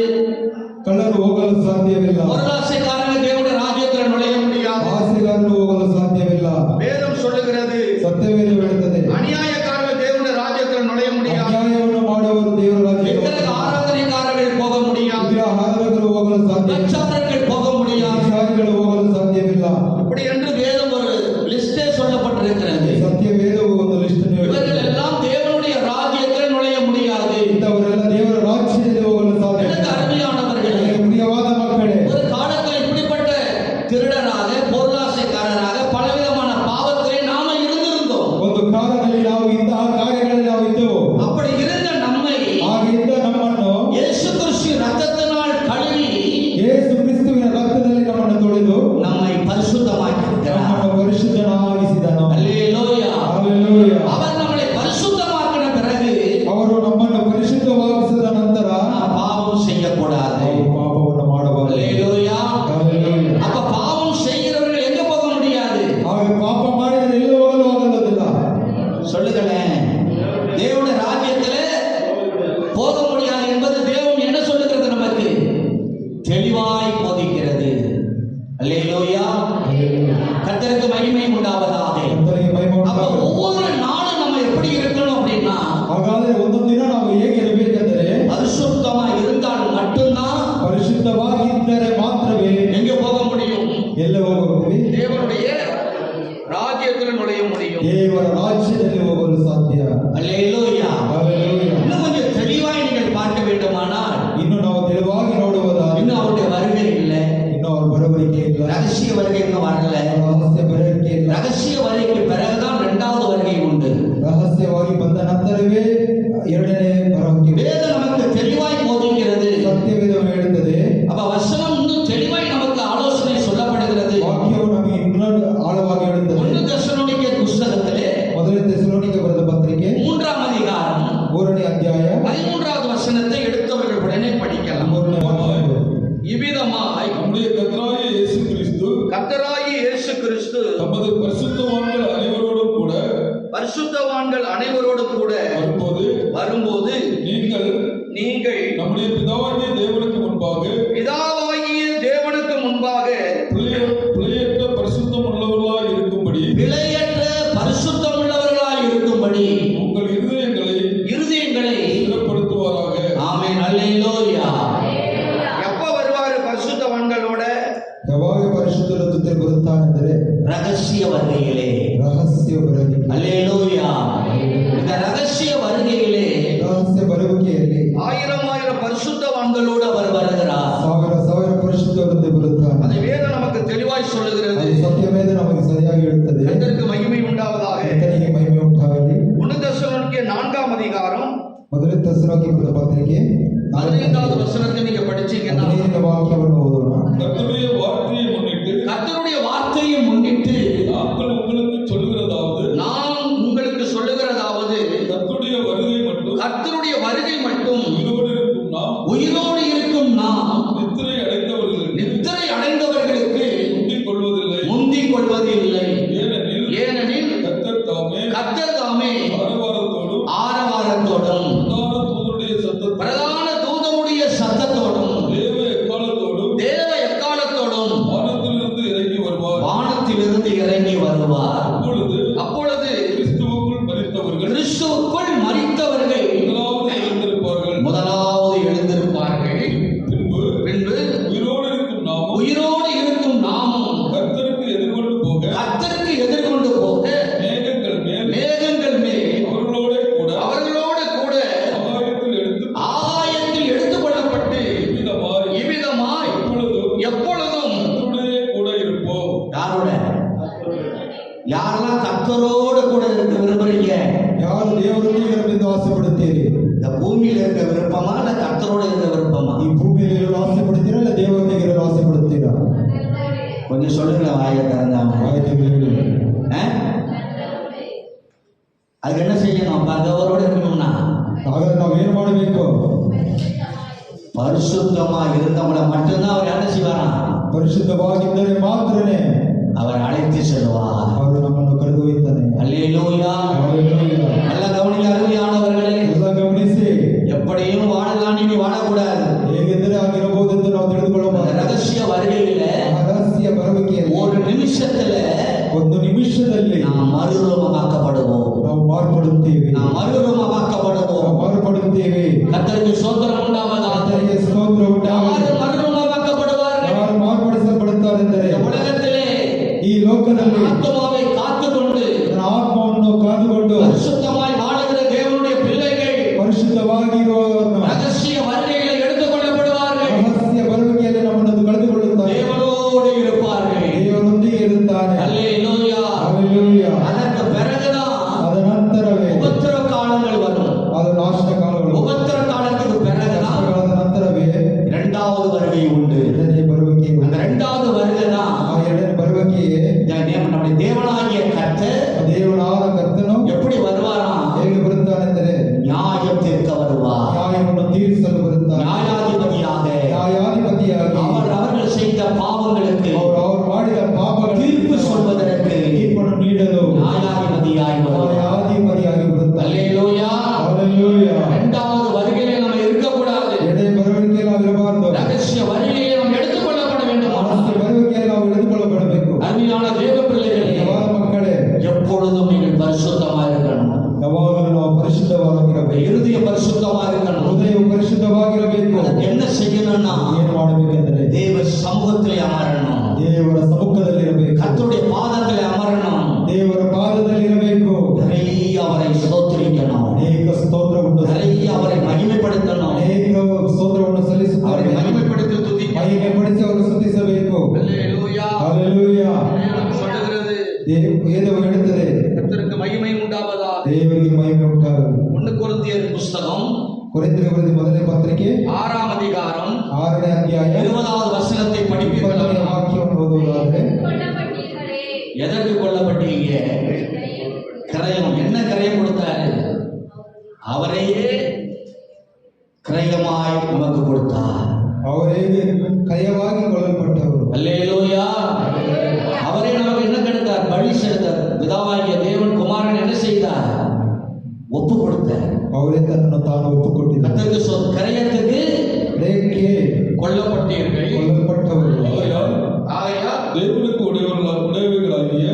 ಕಳ್ಳರು ಹೋಗಲು ಸಾಧ್ಯವಿಲ್ಲ, பொருளாசைக்காரங்க தேவனுடைய ராஜ்யத்தில் நுழைய முடியாது. ಆಸೆಗಾರರು ಹೋಗಲು ಸಾಧ್ಯವಿಲ್ಲ. வேதம் சொல்லுகிறது. ಸತ್ಯವೇದ ಹೇಳುತ್ತದೆ. அநியாயக்காரங்க தேவனுடைய ராஜ்யத்தில் நுழைய முடியாது. ಅನ್ಯಾಯವನ್ನು ಮಾಡುವವರು ದೇವರ ರಾಜ್ಯಕ್ಕೆ விக்கிரக ஆராதனைக்காரர்கள் போக முடியாது. ಆರಾಧಕರು ಹೋಗಲು ಸಾಧ್ಯವಿಲ್ಲ, விபச்சாரர்கள் போக முடியாது. ವಿಚಾರಿಗಳು ಹೋಗಲು ಸಾಧ್ಯವಿಲ್ಲ. இப்படி என்று வேதம் ஒரு லிஸ்டே சொல்லப்பட்டிருக்கிறது. ಸತ್ಯವೇದವು ಒಂದು ಲಿಸ್ಟ್ இவர்கள் எல்லாம் தேவனுடைய ராஜ்யத்தில் நுழைய முடியாது. ಇಂಥವರೆಲ್ಲ ದೇವರ ರಾಜ್ಯದಲ್ಲಿ ಹೋಗಲು ಸಾಧ್ಯ. எனக்கு அருமையானவர்களே, ಪ್ರಿಯವಾದ ಮಕ್ಕಳೇ, ஒரு காலத்தில் இப்படிப்பட்ட திருடராக, பொருளாசைக்காரராக, பலவிதமான பாவத்திலே நாம இருந்திருந்தோம். ಒಂದು ಕಾಲದಲ್ಲಿ ನಾವು ಇಂತಹ ಕಾರ್ಯಗಳಲ್ಲಿ ನಾವು ಇದ್ದೆವು. அப்படி இருந்த நம்மை ಆಗಿದ್ದ ನಮ್ಮನ್ನು இயேசு கிறிஸ்து ரத்தத்தினால் கழுவி ಯೇಸು ಕ್ರಿಸ್ತುವಿನ ರಕ್ತದಲ್ಲಿ ನಮ್ಮನ್ನು ತೊಳೆದು நம்மை பரிசுத்தமாக்கி இருக்கிறார். ನಮ್ಮನ್ನು ಪರಿಶುದ್ಧನಾಗಿಸಿದನು. அல்லேலூயா. ಹಲ್ಲೆಲೂಯಾ. அவர் நம்மை பரிசுத்தமாக்கின பிறகு ಅವರು ನಮ್ಮನ್ನು ಪರಿಶುದ್ಧವಾಗಿಸಿದ ನಂತರ நாம் பாவம் செய்யக்கூடாது. ನಾವು ಪಾಪವನ್ನು ಮಾಡಬಾರದು. அல்லேலூயா. ಹಲ್ಲೆಲೂಯಾ. அப்ப பாவம் செய்கிறவர்கள் எங்க போக முடியாது? ಆಗ ಪಾಪ ಮಾಡಿದರೆ ಎಲ್ಲೂ ಹೋಗಲು ಆಗುವುದಿಲ್ಲ. சொல்லுங்களேன். தேவனுடைய ராஜ்யத்திலே போக முடியாது என்பது தேவன் என்ன சொல்லுகிறது? நமக்கு தெளிவாய் போதிக்கிறது. அல்லேலூயா. கர்த்தருக்கு மகிமை உண்டாவதாக. ಕರ್ತನಿಗೆ ಮಹಿಮೆ அப்ப ಉಂಟಾಗಲಿ. ஒவ்வொரு நாளும் நம்ம எப்படி இருக்கணும் அப்படின்னா, ಹಾಗಾದರೆ ಒಂದೊಂದು ದಿನ ನಾವು ಹೇಗಿರಬೇಕೆಂದರೆ பரிசுத்தமா இருந்தால் மட்டும்தான் ಪರಿಶುದ್ಧವಾಗಿದ್ದರೆ ಮಾತ್ರವೇ எங்க போக முடியும்? ಎಲ್ಲ ಹೋಗುತ್ತೇವೆ, தேவனுடைய ராஜ்யத்தில் நுழைய முடியும். ದೇವರ ರಾಜ್ಯದಲ್ಲಿ ಹೋಗಲು ಸಾಧ್ಯ. அல்லேலூயா. ಹಲ್ಲೆಲೂಯಾ. இன்னும் கொஞ்சம் தெளிவாய் நீங்கள் பார்க்க வேண்டுமானால், ಇನ್ನು ನಾವು ತಿಳಿವಾಗಿ ನೋಡುವುದಾದರೆ இன்னும் அவருடைய வருகை இல்லை, ಇನ್ನು ಅವ್ರ ಬರವಣಿಗೆ ಇಲ್ಲ, ரகசிய வருகை இன்னும் வரல. ರಹಸ್ಯ ಬರವಣಿಗೆ ಇಲ್ಲ. ரகசிய வருகைக்கு பிறகுதான் 2வது வருகை உண்டு. ರಹಸ್ಯವಾಗಿ ಬಂದ ನಂತರವೇ ಎರಡನೇ ಬರವಣಿಗೆ. வேதம் நமக்கு தெளிவாய் போதிக்கிறது. ಸತ್ಯವೇದ ಹೇಳುತ್ತದೆ. அப்ப வசனம் இன்னும் தெளிவாய் நமக்கு ஆலோசனை சொல்லப்படுகிறது. ವಾಕ್ಯವು ನಮಗೆ ಇನ್ನೂ ಆಳವಾಗಿ ಹೇಳುತ್ತದೆ. 1 தெசலோனிக்கேயர் புஸ்தகத்திலே ಮೊದಲನೇ ತೆಸಲೋನಿಕೆ ಬರೆದ ಪತ್ರಿಕೆ 3ஆம் அதிகாரம் 3ನೇ ಅಧ್ಯಾಯ 13வது வசனத்தை எடுத்தவர்கள் உடனே படிக்கலாம். 3ನೇ ವಾಕ್ಯ. இவ்விதமாய் நம்முடைய கர்த்தராகிய இயேசு கிறிஸ்து கர்த்தராகிய இயேசு கிறிஸ்து நமது பரிசுத்தவான்கள் அனைவரோடும் கூட பரிசுத்தவான்கள் அனைவரோடு கூட வரும்போது நீங்கள் நம்முடைய பிதாவாகிய தேவனுக்கு முன்பாக பிழையற்ற பரிசுத்தம் உள்ளவர்களாய் சொல்லுகிறது. ಅದು ಸತ್ಯವೇದ ನಮಗೆ ಸರಿಯಾಗಿ ಹೇಳುತ್ತದೆ. கர்த்தருக்கு மகிமை உண்டாவதாக. ಕರ್ತನಿಗೆ ಮಹಿಮೆ ಉಂಟಾಗಲಿ. 1 தெசலோனிக்கே 4ஆம் அதிகாரம் ಮೊದಲನೇ ತೆಸಲೋನಿಕೆ ಬರೆದ ಪತ್ರಿಕೆ 15வது வசனத்தை நீங்க படிச்சீங்கன்னா 15ನೇ ವಾಕ್ಯವನ್ನು ಓದೋಣ. கர்த்தருடைய வார்த்தையை முன்னிட்டு கர்த்தருடைய வார்த்தையை முன்னிட்டு நாங்கள் உங்களுக்கு சொல்லுகிறதாவது நான் உங்களுக்கு சொல்லுகிறதாவது கர்த்தருடைய வருகை மட்டும் கர்த்தருடைய வருகை மட்டும் உயிரோடு இருக்கும் நாம் உயிரோடு இருக்கும் நாம் நித்திரை நித்திரை அடைந்தவர்களுக்கு அடைந்தவர்களுக்கு முந்திக் கொள்வதில்லை. ஏனெனில் கர்த்தர் தாமே ஆரவாரத்தோடும் பிரதான பிரதான தூதருடைய தூதனுடைய சத்தத்தோடும் தேவ எக்காலத்தோடும் வானத்திலிருந்து இறங்கி வருவார். அப்பொழுது கிறிஸ்துவுக்குள் மரித்தவர்கள் முதலாவது எழுந்திருப்பார்கள். பின்பு உயிரோடு இருக்கும் நாமும் கர்த்தருக்கு எதிர்கொண்டு போக மேகங்கள் மேல் அவர்களோடு கூட ஆகாயத்தில் எடுத்துக் கொள்ளப்பட்டு இவ்விதமாய் எப்பொழுதும் யாரோட யாரெல்லாம் கர்த்தரோடு கூட இருக்க விரும்புறீங்க? ಯಾರು ದೇವರೊಂದಿಗೆ ಇರಬೇಕೆಂದು ಆಸೆ ಪಡುತ್ತೀರಿ? இந்த பூமியில இருக்க விருப்பமா இல்ல கர்த்தரோட இருக்க விருப்பமா? ಈ ಭೂಮಿಯಲ್ಲಿ ಇರಲು ಆಸೆ ಪಡುತ್ತೀರಾ ಇಲ್ಲ ದೇವರೊಂದಿಗೆ ಇರಲು ಆಸೆ ಪಡುತ್ತೀರಾ? கொஞ்சம் சொல்லுங்க வாயை திறந்தாம. ಆಯ್ತು ಹೇಳಿ. அதுக்கு என்ன செய்யணும்? அப்ப கர்த்தரோட இருக்கணும்னா ಹಾಗಾದ್ರೆ ನಾವು ಏನು ಮಾಡಬೇಕು? பரிசுத்தமா இருந்தவங்கள மட்டும்தான் அவர் என்ன செய்வாராம்? ಪರಿಶುದ್ಧವಾಗಿದ್ದರೆ ಮಾತ್ರನೇ அவர் அழைத்து செல்வார். ಅವರು ನಮ್ಮನ್ನು ಕರೆದೊಯ್ಯುತ್ತಾನೆ. அல்லேலூயா. ಹಲ್ಲೆಲೂಯಾ. நல்ல கவனிக்க அருமையானவர்களே, ಎಲ್ಲ ಗಮನಿಸಿ. எப்படியும் வாழலாம், இனி வாழக்கூடாது. ಹೇಗೆಂದರೆ ಆಗಿರಬಹುದೆಂದು ನಾವು ತಿಳಿದುಕೊಳ್ಳಬಹುದು. ரகசிய வருகையில ರಹಸ್ಯ ಬರುವಿಕೆಯಲ್ಲಿ ஒரு நிமிஷத்துல ಒಂದು ನಿಮಿಷದಲ್ಲಿ நாம் மறுரூபமாக்கப்படுவோம். ನಾವು ಮಾರ್ಪಡುತ್ತೇವೆ. நாம் மறுரூபமாக்கப்படுவோம். ಮಾರ್ಪಡುತ್ತೇವೆ. கர்த்தருக்கு ஸ்தோத்திரம் உண்டாவதாக. ಕರ್ತನಿಗೆ ಸ್ತೋತ್ರ ಉಂಟಾಗಲಿ. யார் மறுரூபமாக்கப்படுவார்கள்? ಯಾರು ಮಾರ್ಪಡಿಸಲ್ಪಡುತ್ತಾರೆಂದರೆ உலகத்திலே ಈ ಲೋಕದಲ್ಲಿ ஆத்துமாவை காத்துக்கொண்டு ನನ್ನ ಆತ್ಮವನ್ನು ಕಾದುಕೊಂಡು பரிசுத்தமாய் வாழுகிற தேவனுடைய பிள்ளைகள் ಪರಿಶುದ್ಧವಾಗಿರುವವರನ್ನು ரகசிய வருகையில எடுத்துக் கொள்ளப்படுவார்கள். ರಹಸ್ಯ ಬರುವಿಕೆಯಲ್ಲಿ ನಮ್ಮನ್ನು ಕಳೆದುಕೊಳ್ಳುತ್ತಾರೆ. தேவனோடு இருப்பார்கள். ದೇವರೊಂದಿಗೆ ಇರುತ್ತಾನೆ. அல்லேலூயா. ಹಲ್ಲೆಲೂಯಾ. அதற்கு பிறகுதான் ಅದ ನಂತರವೇ உபத்திர காலங்கள் வரும். ಅದು ನಾಶನ ಕಾಲಗಳು. உபத்திர காலத்துக்கு பிறகுதான் ಕಾಲದ ನಂತರವೇ இரண்டாவது வருகை உண்டு. ಎರಡನೇ ಬರುವಿಕೆ. அந்த இரண்டாவது வருகைதான் ಆ ಎರಡನೇ ಬರುವಿಕೆಯೇ நம்முடைய தேவனாகிய கர்த்தர் ದೇವನಾದ ಕರ್ತನು எப்படி வருவாராம்? ಹೇಗೆ ಬರುತ್ತಾನೆಂದರೆ நியாயம் தீர்க்க வருவார். ನ್ಯಾಯವನ್ನು ತೀರಿಸಲು ಬರುತ್ತಾನೆ. நியாயாதிபதியாக ನ್ಯಾಯಾಧಿಪತಿಯಾಗಿ அவர்கள் செய்த பாவங்களுக்கு ಅವರು ಮಾಡಿದ ಪಾಪಗಳ தீர்ப்பு சொல்வதற்கு ತೀರ್ಪನ್ನು ನೀಡಲು நியாயாதிபதியாய் வருவார். ನ್ಯಾಯಾಧಿಪತಿಯಾಗಿ ಬರುತ್ತಾನೆ. அல்லேலூயா. ಹಲ್ಲೆಲೂಯಾ. இரண்டாவது வருகையிலே நம்ம இருக்கக்கூடாது. ಎರಡನೇ ಬರುವಿಕೆಯಲ್ಲಿ ನಾವು ಇರಬಾರದು. ரகசிய வருகையிலே நாம் எடுத்துக்கொள்ளப்பட வேண்டும். ರಹಸ್ಯ ಬರುವಿಕೆಯಲ್ಲಿ ನಾವು ಎಳೆದುಕೊಳ್ಳಬಡಬೇಕು. அருமையான தேவ பிள்ளைகளே, ಯವಾದ ಮಕ್ಕಳೇ, எப்பொழுதும் நீங்கள் பரிசுத்தமா இருக்கணும். ಯಾವಾಗಲೂ ನಾವು ಪರಿಶುದ್ಧವಾಗಿರಬೇಕು. இருதய பரிசுத்தமா இருக்கணும். ಹೃದಯವು ಪರಿಶುದ್ಧವಾಗಿರಬೇಕು. அதுக்கு என்ன செய்யணும்னா ಏನು ಮಾಡಬೇಕೆಂದರೆ தேவ சமூகத்திலே அமரணும். ದೇವರ ಸಮ್ಮುಖದಲ್ಲಿರಬೇಕು. கர்த்தருடைய பாதத்திலே அமரணும். ದೇವರ ಪಾದದಲ್ಲಿರಬೇಕು. நிறைய அவரை ஸ்தோத்திரிக்கணும். ಅನೇಕ ಸ್ತೋತ್ರವನ್ನು நிறைய அவரை மகிமைப்படுத்தணும். ಅನೇಕ ಸ್ತೋತ್ರವನ್ನು அவரை ಸಲ್ಲಿಸುತ್ತಾರೆ. மகிமைப்படுத்தி துதிக்கணும். ಮಹಿಮೆಪಡಿಸಿ ಅವರು ಸ್ತುತಿಸಬೇಕು. அல்லேலூயா. ಹಲ್ಲೆಲೂಯಾ. வேதம் சொல்லுகிறது, ವೇದವು ಹೇಳುತ್ತದೆ, கர்த்தருக்கு மகிமை உண்டாவதா. ದೇವರಿಗೆ ಮಹಿಮೆ ಉಂಟಾಗಲಿ. 1 கொரிந்தியர் புஸ்தகம் ಕೊರಿಂಥರಿಗೆ ಬರೆದ ಮೊದಲನೇ ಪತ್ರಿಕೆ 6ஆம் அதிகாரம் 6ನೇ ಅಧ್ಯಾಯ 20வது வசனத்தை படிப்பீர்கள். 20ನೇ ವಾಕ್ಯವನ್ನು ಓದುವುದಾದರೆ, எதற்கு கொல்லப்பட்டீங்க? கிரயம். என்ன கிரயம் கொடுத்தாரு? அவரையே கிரயமாய் நமக்கு கொடுத்தார். ಅವರು ಹೇಗೆ ಕೈಯವಾಗಿ ಕೊಲ್ಲಲ್ಪಟ್ಟವರು. அல்லேலூயா. அவரே நமக்கு என்ன கொடுத்தார்? பலி செலுத்தார். பிதாவாகிய தேவன் குமாரன் என்ன செய்தார்? ஒப்பு கொடுத்தார். ಅವರೇ ತನ್ನನ್ನು ತಾನು ಒಪ್ಪುಕೊಟ್ಟಿದ್ದಾರೆ. கர்த்தருக்கு கிரயத்துக்கு ಕ್ರಯಕ್ಕೆ கொல்லப்பட்டீர்கள். ಕೊಲ್ಲಲ್ಪಟ್ಟವರು. ஆகையால் தேவனுக்கு உடையவைகளாகிய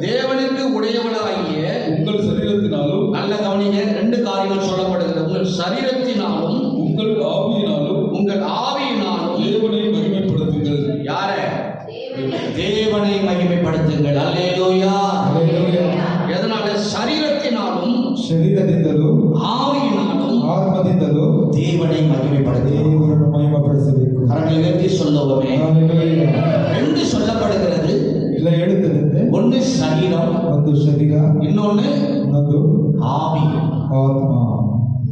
தேவனுக்கு உடையவளாகிய உங்கள் சரீரத்தினாலும், நல்ல கவனிங்க, 2 காரியங்கள் சொல்லப்படுகிறது. உங்கள் சரீரத்தினாலும் உங்கள் ஆவியினாலும் தேவனை மகிமைப்படுத்துங்கள். யார? தேவனை மகிமைப்படுத்துங்கள். அல்லேலூயா. ಹಲ್ಲೆಲೂಯಾ. எதனால? சரீரத்தினாலும் ಶರೀರದಿಂದಲೂ ஆவியினாலும் ಆತ್ಮದಿಂದಲೂ தேவனை மகிமைப்படுத்துங்கள். ದೇವರನ್ನು ಮಹಿಮೆಪಡಿಸಬೇಕು. கரங்களை உயர்த்தி சொல்லுவோமே. Hallelujah. ரெண்டு சொல்லப்படுகிறது. ಇಲ್ಲ ಹೇಳುತ್ತದೆ ஒன்னு சரீரம், ಒಂದು ಶರೀರ இன்னொன்னு ಇನ್ನೊಂದು ஆவி. ಆತ್ಮ.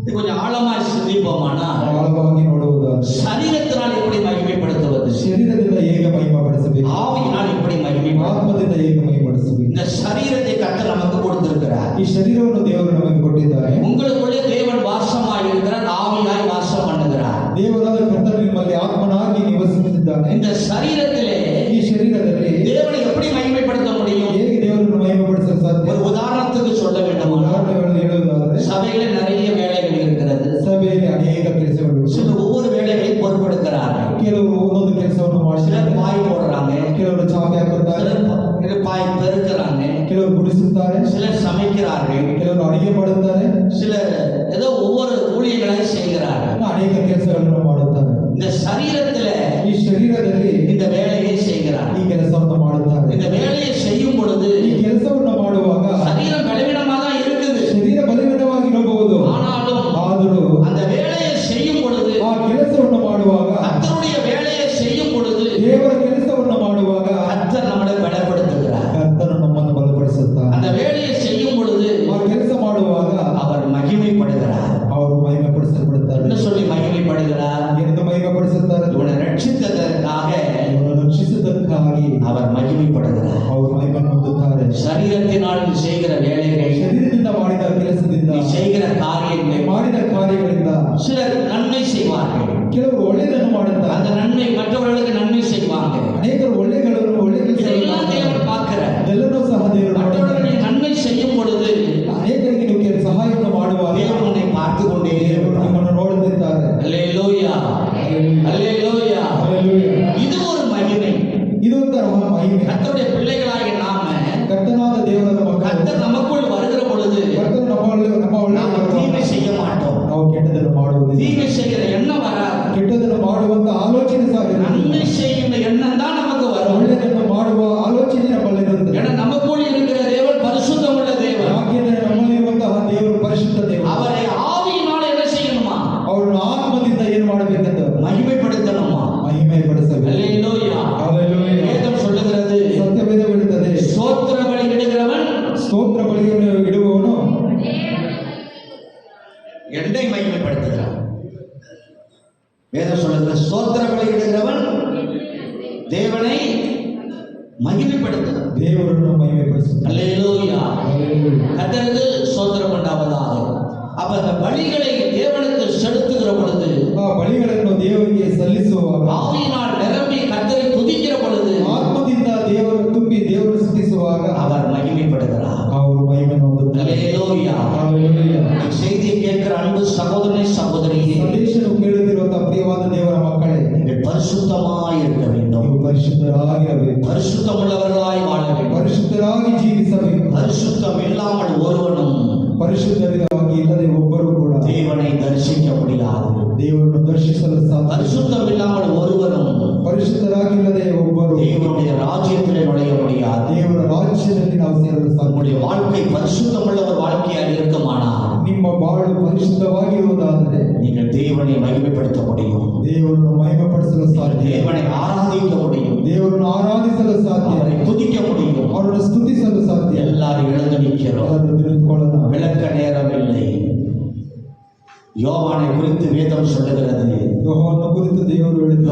இது கொஞ்சம் ஆழமா சிந்திப்போமானா, ಆಳವಾಗಿ ನೋಡುವುದಾದರೆ சரீரத்தினால் எப்படி மகிமைப்படுத்துவது, ಶರೀರದಿಂದ ಹೇಗೆ ಮಹಿಮೆಪಡಿಸಬೇಕು, ஆவியினால் எப்படி மகிமைப்படுத்துவது. ಆತ್ಮದಿಂದ ಹೇಗೆ ಮಹಿಮೆಪಡಿಸಬೇಕು. இந்த சரீரத்தை கர்த்தர் நமக்கு கொடுத்திருக்கிறார். ಈ ಶರೀರವನ್ನು ದೇವರು ನಮಗೆ ಕೊಟ್ಟಿದ್ದಾರೆ. உங்களுக்குள்ளே தேவன் வாசமாய் இருக்கிறார், ஆவியாய் வாசம் பண்ணுகிறார். ದೇವರಾದ ಕರ್ತನು ನಿಮ್ಮಲ್ಲಿ ಆತ್ಮನಾಗಿ ನಿವಸಿಸುತ್ತಿದ್ದಾನೆ. இந்த சரீரத்திலே ಈ ಶರೀರದಲ್ಲಿ தேவனை எப்படி மகிமைப்படுத்த முடியும்? ಹೇಗೆ ದೇವರನ್ನು ಮಹಿಮೆಪಡಿಸಲು ಸಾಧ್ಯ? ஒரு உதாரணத்துக்கு சொல்ல வேண்டுமானால், ಉದಾಹರಣೆಗಳನ್ನು ಹೇಳುವುದಾದರೆ சபையில நிறைய வேலைகள் இருக்கிறது. ಸಭೆಯಲ್ಲಿ ಅನೇಕ ಕೆಲಸಗಳು, சிலர் ஒவ்வொரு வேலைகளை பொறுப்பெடுக்கிறார்கள். ಕೆಲವರು ಒಂದೊಂದು ಕೆಲಸವನ್ನು சிலர் ಮಾಡಿಸಿದ್ದಾರೆ. பாய் போடுறாங்க, ಕೆಲವರು ಚಾಪೆ ಹಾಕುತ್ತಾರೆ, சிலர் பாய் பெருக்கிறாங்க, ಕೆಲವರು ಗುಡಿಸುತ್ತಾರೆ, சிலர் சமைக்கிறார்கள், ಕೆಲವರು ಅಡಿಗೆ ಮಾಡುತ್ತಾರೆ, சிலர் ஏதோ ஒவ்வொரு ஊழியர்களை செய்கிறார்கள். ಅನೇಕ ಕೆಲಸಗಳನ್ನು ಮಾಡುತ್ತಾರೆ. இந்த சரீரத்துல ಈ ಶರೀರದಲ್ಲಿ இந்த வேலையை செய்கிறார். ಈ ಕೆಲಸವನ್ನು ಮಾಡುತ್ತಾರೆ. இந்த வேலையை செய்யும் பொழுது ಈ ಕೆಲಸವನ್ನು ಮಾಡುವಾಗ சரீரம் பலவீனமா தான் இருக்குது. ಶರೀರ ಬಲವೀನವಾಗಿರಬಹುದು, ஆனாலும் ಆದರೂ அந்த வேலையை செய்யும் பொழுது, ಆ ಕೆಲಸವನ್ನು ಮಾಡುವಾಗ, கர்த்தருடைய வேலையை செய்யும் பொழுது ದೇವರ ಕೆಲಸವನ್ನು ಮಾಡುವಾಗ கர்த்தர் நம்மளை பலப்படுத்துகிறார். ಕರ್ತನು ನಮ್ಮನ್ನು ಬಲಪಡಿಸುತ್ತಾನೆ. அந்த வேலையை செய்யும் பொழுது ಆ ಕೆಲಸ ಮಾಡುವಾಗ அவர் மகிமைப்படுகிறார். ಅವರು ಮಹಿಮೆಪಡಿಸಲ್ಪಡುತ್ತಾರೆ. என்ன சொல்லி மகிமைப்படுகிறார்? ಎಂದು ಮಹಿಮೆಪಡಿಸುತ್ತಾರೆ? இவனை ரட்சித்ததற்காக ಇವರನ್ನು ರಕ್ಷಿಸುವುದಕ್ಕಾಗಿ அவர் மகிமைப்படுகிறார். ಅವರು ಮಹಿಮೆಯನ್ನು ಹೊಂದುತ್ತಾರೆ. சரீரத்தினால் நீ செய்கிற வேலைகள், ಶರೀರದಿಂದ ಮಾಡಿದ ಕೆಲಸದಿಂದ, நீ செய்கிற காரியங்களை ಮಾಡಿದ ಕಾರ್ಯಗಳಿಂದ சிலர் நன்மை செய்வார்கள். ಕೆಲವರು ಒಳ್ಳೆಯದನ್ನು ಮಾಡುತ್ತಾರೆ. அந்த நன்மை மற்றவர்களுக்கு நன்மை செய்வாங்க. ಅನೇಕರು ಒಳ್ಳೆಯಗಳನ್ನು ಒಳ್ಳೆ இதெல்லாம் ಕೆಲಸ தேவன் பார்க்கிறார். ಎಲ್ಲರೂ ಸಹ ದೇವರು மற்றவர்களுக்கு நீ நன்மை செய்யும் பொழுது ಅನೇಕರಿಗೆ ನೀವು ಸಹಾಯವನ್ನು ಮಾಡುವಾಗ தேவன் உன்னை பார்த்து கொண்டே ದೇವರು இருக்கிறார். ನಿಮ್ಮನ್ನು ನೋಡುತ್ತಿದ್ದಾರೆ. அல்லேலூயா, அல்லேலூயா. Hallelujah. இது ஒரு மகிமை. ಇದೊಂಥರ ಮಹಿಮೆ. கர்த்தருடைய பிள்ளைகளாகிய நாம, ಕರ್ತನಾದ ದೇವರ ಮಕ್ಕಳು, கர்த்தர் நமக்குள் வருகிற பொழுது ಕರ್ತನು ನಮ್ಮ நாம தீமை செய்ய மாட்டோம். ನಾವು ಕೆಟ್ಟದನ್ನು ಮಾಡುವುದಿಲ್ಲ. தீமை செய்கிற எண்ணம் வராது. ಕೆಟ್ಟದನ್ನು ಮಾಡುವಂತ ಆಲೋಚನೆ ಸಹ நன்மை செய்கிற எண்ணம் தான் நமக்கு வரும். ಒಳ್ಳೆಯದನ್ನು ಮಾಡುವ ಆಲೋಚನೆ ನಮ್ಮಲ್ಲಿರುತ್ತದೆ. ஏன்னா நமக்குள் இருக்கிற தேவன் பரிசுத்தமுள்ள தேவன். ಯಾಕೆಂದರೆ ನಮ್ಮಲ್ಲಿರುವಂತಹ ದೇವರು ಪರಿಶುದ್ಧ ದೇವರು. அவரை ஆவியினால என்ன செய்யணுமா? ಅವರನ್ನು ಆತ್ಮದಿಂದ ಏನು ಮಾಡಬೇಕೆಂದು மகிமைப்படுத்தணுமா? ಮಹಿಮೆ ಪಡಿಸಬೇಕು. அல்லேலூயா. Hallelujah. வேதம் சொல்லுகிறது, ಸತ್ಯವೇದ ಹೇಳುತ್ತದೆ, ஸ்தோத்திர பலி இடுகிறவன் ಸ್ತೋತ್ರ ಬಲಿಯನ್ನು ಇಡುವವನು என்னை மகிமைப்படுத்துகிறான். வேதம் சொல்லுகிறது, ஸ்தோத்திர பலி இடுகிறவன் தேவனை மகிமைப்படுத்துகிறான். ದೇವರನ್ನು ಮಹಿಮೆ ಪಡಿಸುತ್ತಾನೆ. அல்லேலூயா. Hallelujah. கர்த்தருக்கு ஸ்தோத்திரம் உண்டாவதாக. அப்ப அந்த பலிகளை தேவனுக்கு செலுத்துகிற பொழுது, ಆ ಬಲಿಗಳನ್ನು ದೇವರಿಗೆ ಸಲ್ಲಿಸುವಾಗ, ஆவியினால் நிரம்பி கர்த்தரை துதிக்கிற பொழுது ಆತ್ಮದಿಂದ ದೇವರು ತುಂಬಿ ದೇವರು ಸ್ತುತಿಸುವಾಗ அவர் மகிமைப்படுகிறார். ಅವರು ಮಹಿಮೆಯನ್ನು ಹೊಂದುತ್ತಾರೆ. அல்லேலூயா. Hallelujah. இந்த செய்தியை கேட்கிற அன்பு சகோதரனே, சகோதரியே, ಸಂದೇಶವನ್ನು ಕೇಳುತ್ತಿರುವಂತಹ ಪ್ರಿಯವಾದ ದೇವರ ಮಕ್ಕಳೇ, நீங்கள் பரிசுத்தமாய் இருக்க வேண்டும். ನೀವು ಪರಿಶುದ್ಧರಾಗಿರಬೇಕು, பரிசுத்தமுள்ளவர்களாய் வாழ வேண்டும். ಪರಿಶುದ್ಧರಾಗಿ ಜೀವಿಸಬೇಕು. பரிசுத்தம் இல்லாமல் ஒருவனும் ಪರಿಶುದ್ಧರಾಗಿ ಇಲ್ಲದೆ ಒಬ್ಬರು ಕೂಡ தேவனை தரிசிக்க முடியாது. ದೇವರನ್ನು ದರ್ಶಿಸಲು ಸಾಧ್ಯ. பரிசுத்தம் இல்லாமல் ஒருவனும் ಪರಿಶುದ್ಧರಾಗಿಲ್ಲದೆ ಒಬ್ಬರು தேவனுடைய ராஜ்யத்திலே நுழைய முடியாது. ದೇವರ ರಾಜ್ಯದಲ್ಲಿ ನಾವು ಸೇರಲು ಸಾಧ್ಯ. நம்முடைய வாழ்க்கை பரிசுத்தமுள்ள ஒரு வாழ்க்கையாக இருக்குமானால் ನಿಮ್ಮ ಬಾಳು ಪರಿಶುದ್ಧವಾಗಿರುವುದಾದರೆ நீங்கள் தேவனை மகிமைப்படுத்த முடியும். ದೇವರನ್ನು ಮಹಿಮೆಪಡಿಸಲು ಸಾಧ್ಯ. தேவனை ஆராதிக்க முடியும். ದೇವರನ್ನು ಆರಾಧಿಸಲು ಸಾಧ್ಯ. அவரை துதிக்க முடியும். ಅವರನ್ನು ಸ್ತುತಿಸಲು ಸಾಧ್ಯ. எல்லாரும் எழுந்து நிற்கிறோம். ಅದನ್ನು ತಿಳಿದುಕೊಳ್ಳೋಣ. விளக்க நேரமில்லை. யோவானை குறித்து வேதம் சொல்லுகிறது, ಯೋಹವನ್ನು ಕುರಿತು ದೇವರು ಹೇಳಿದ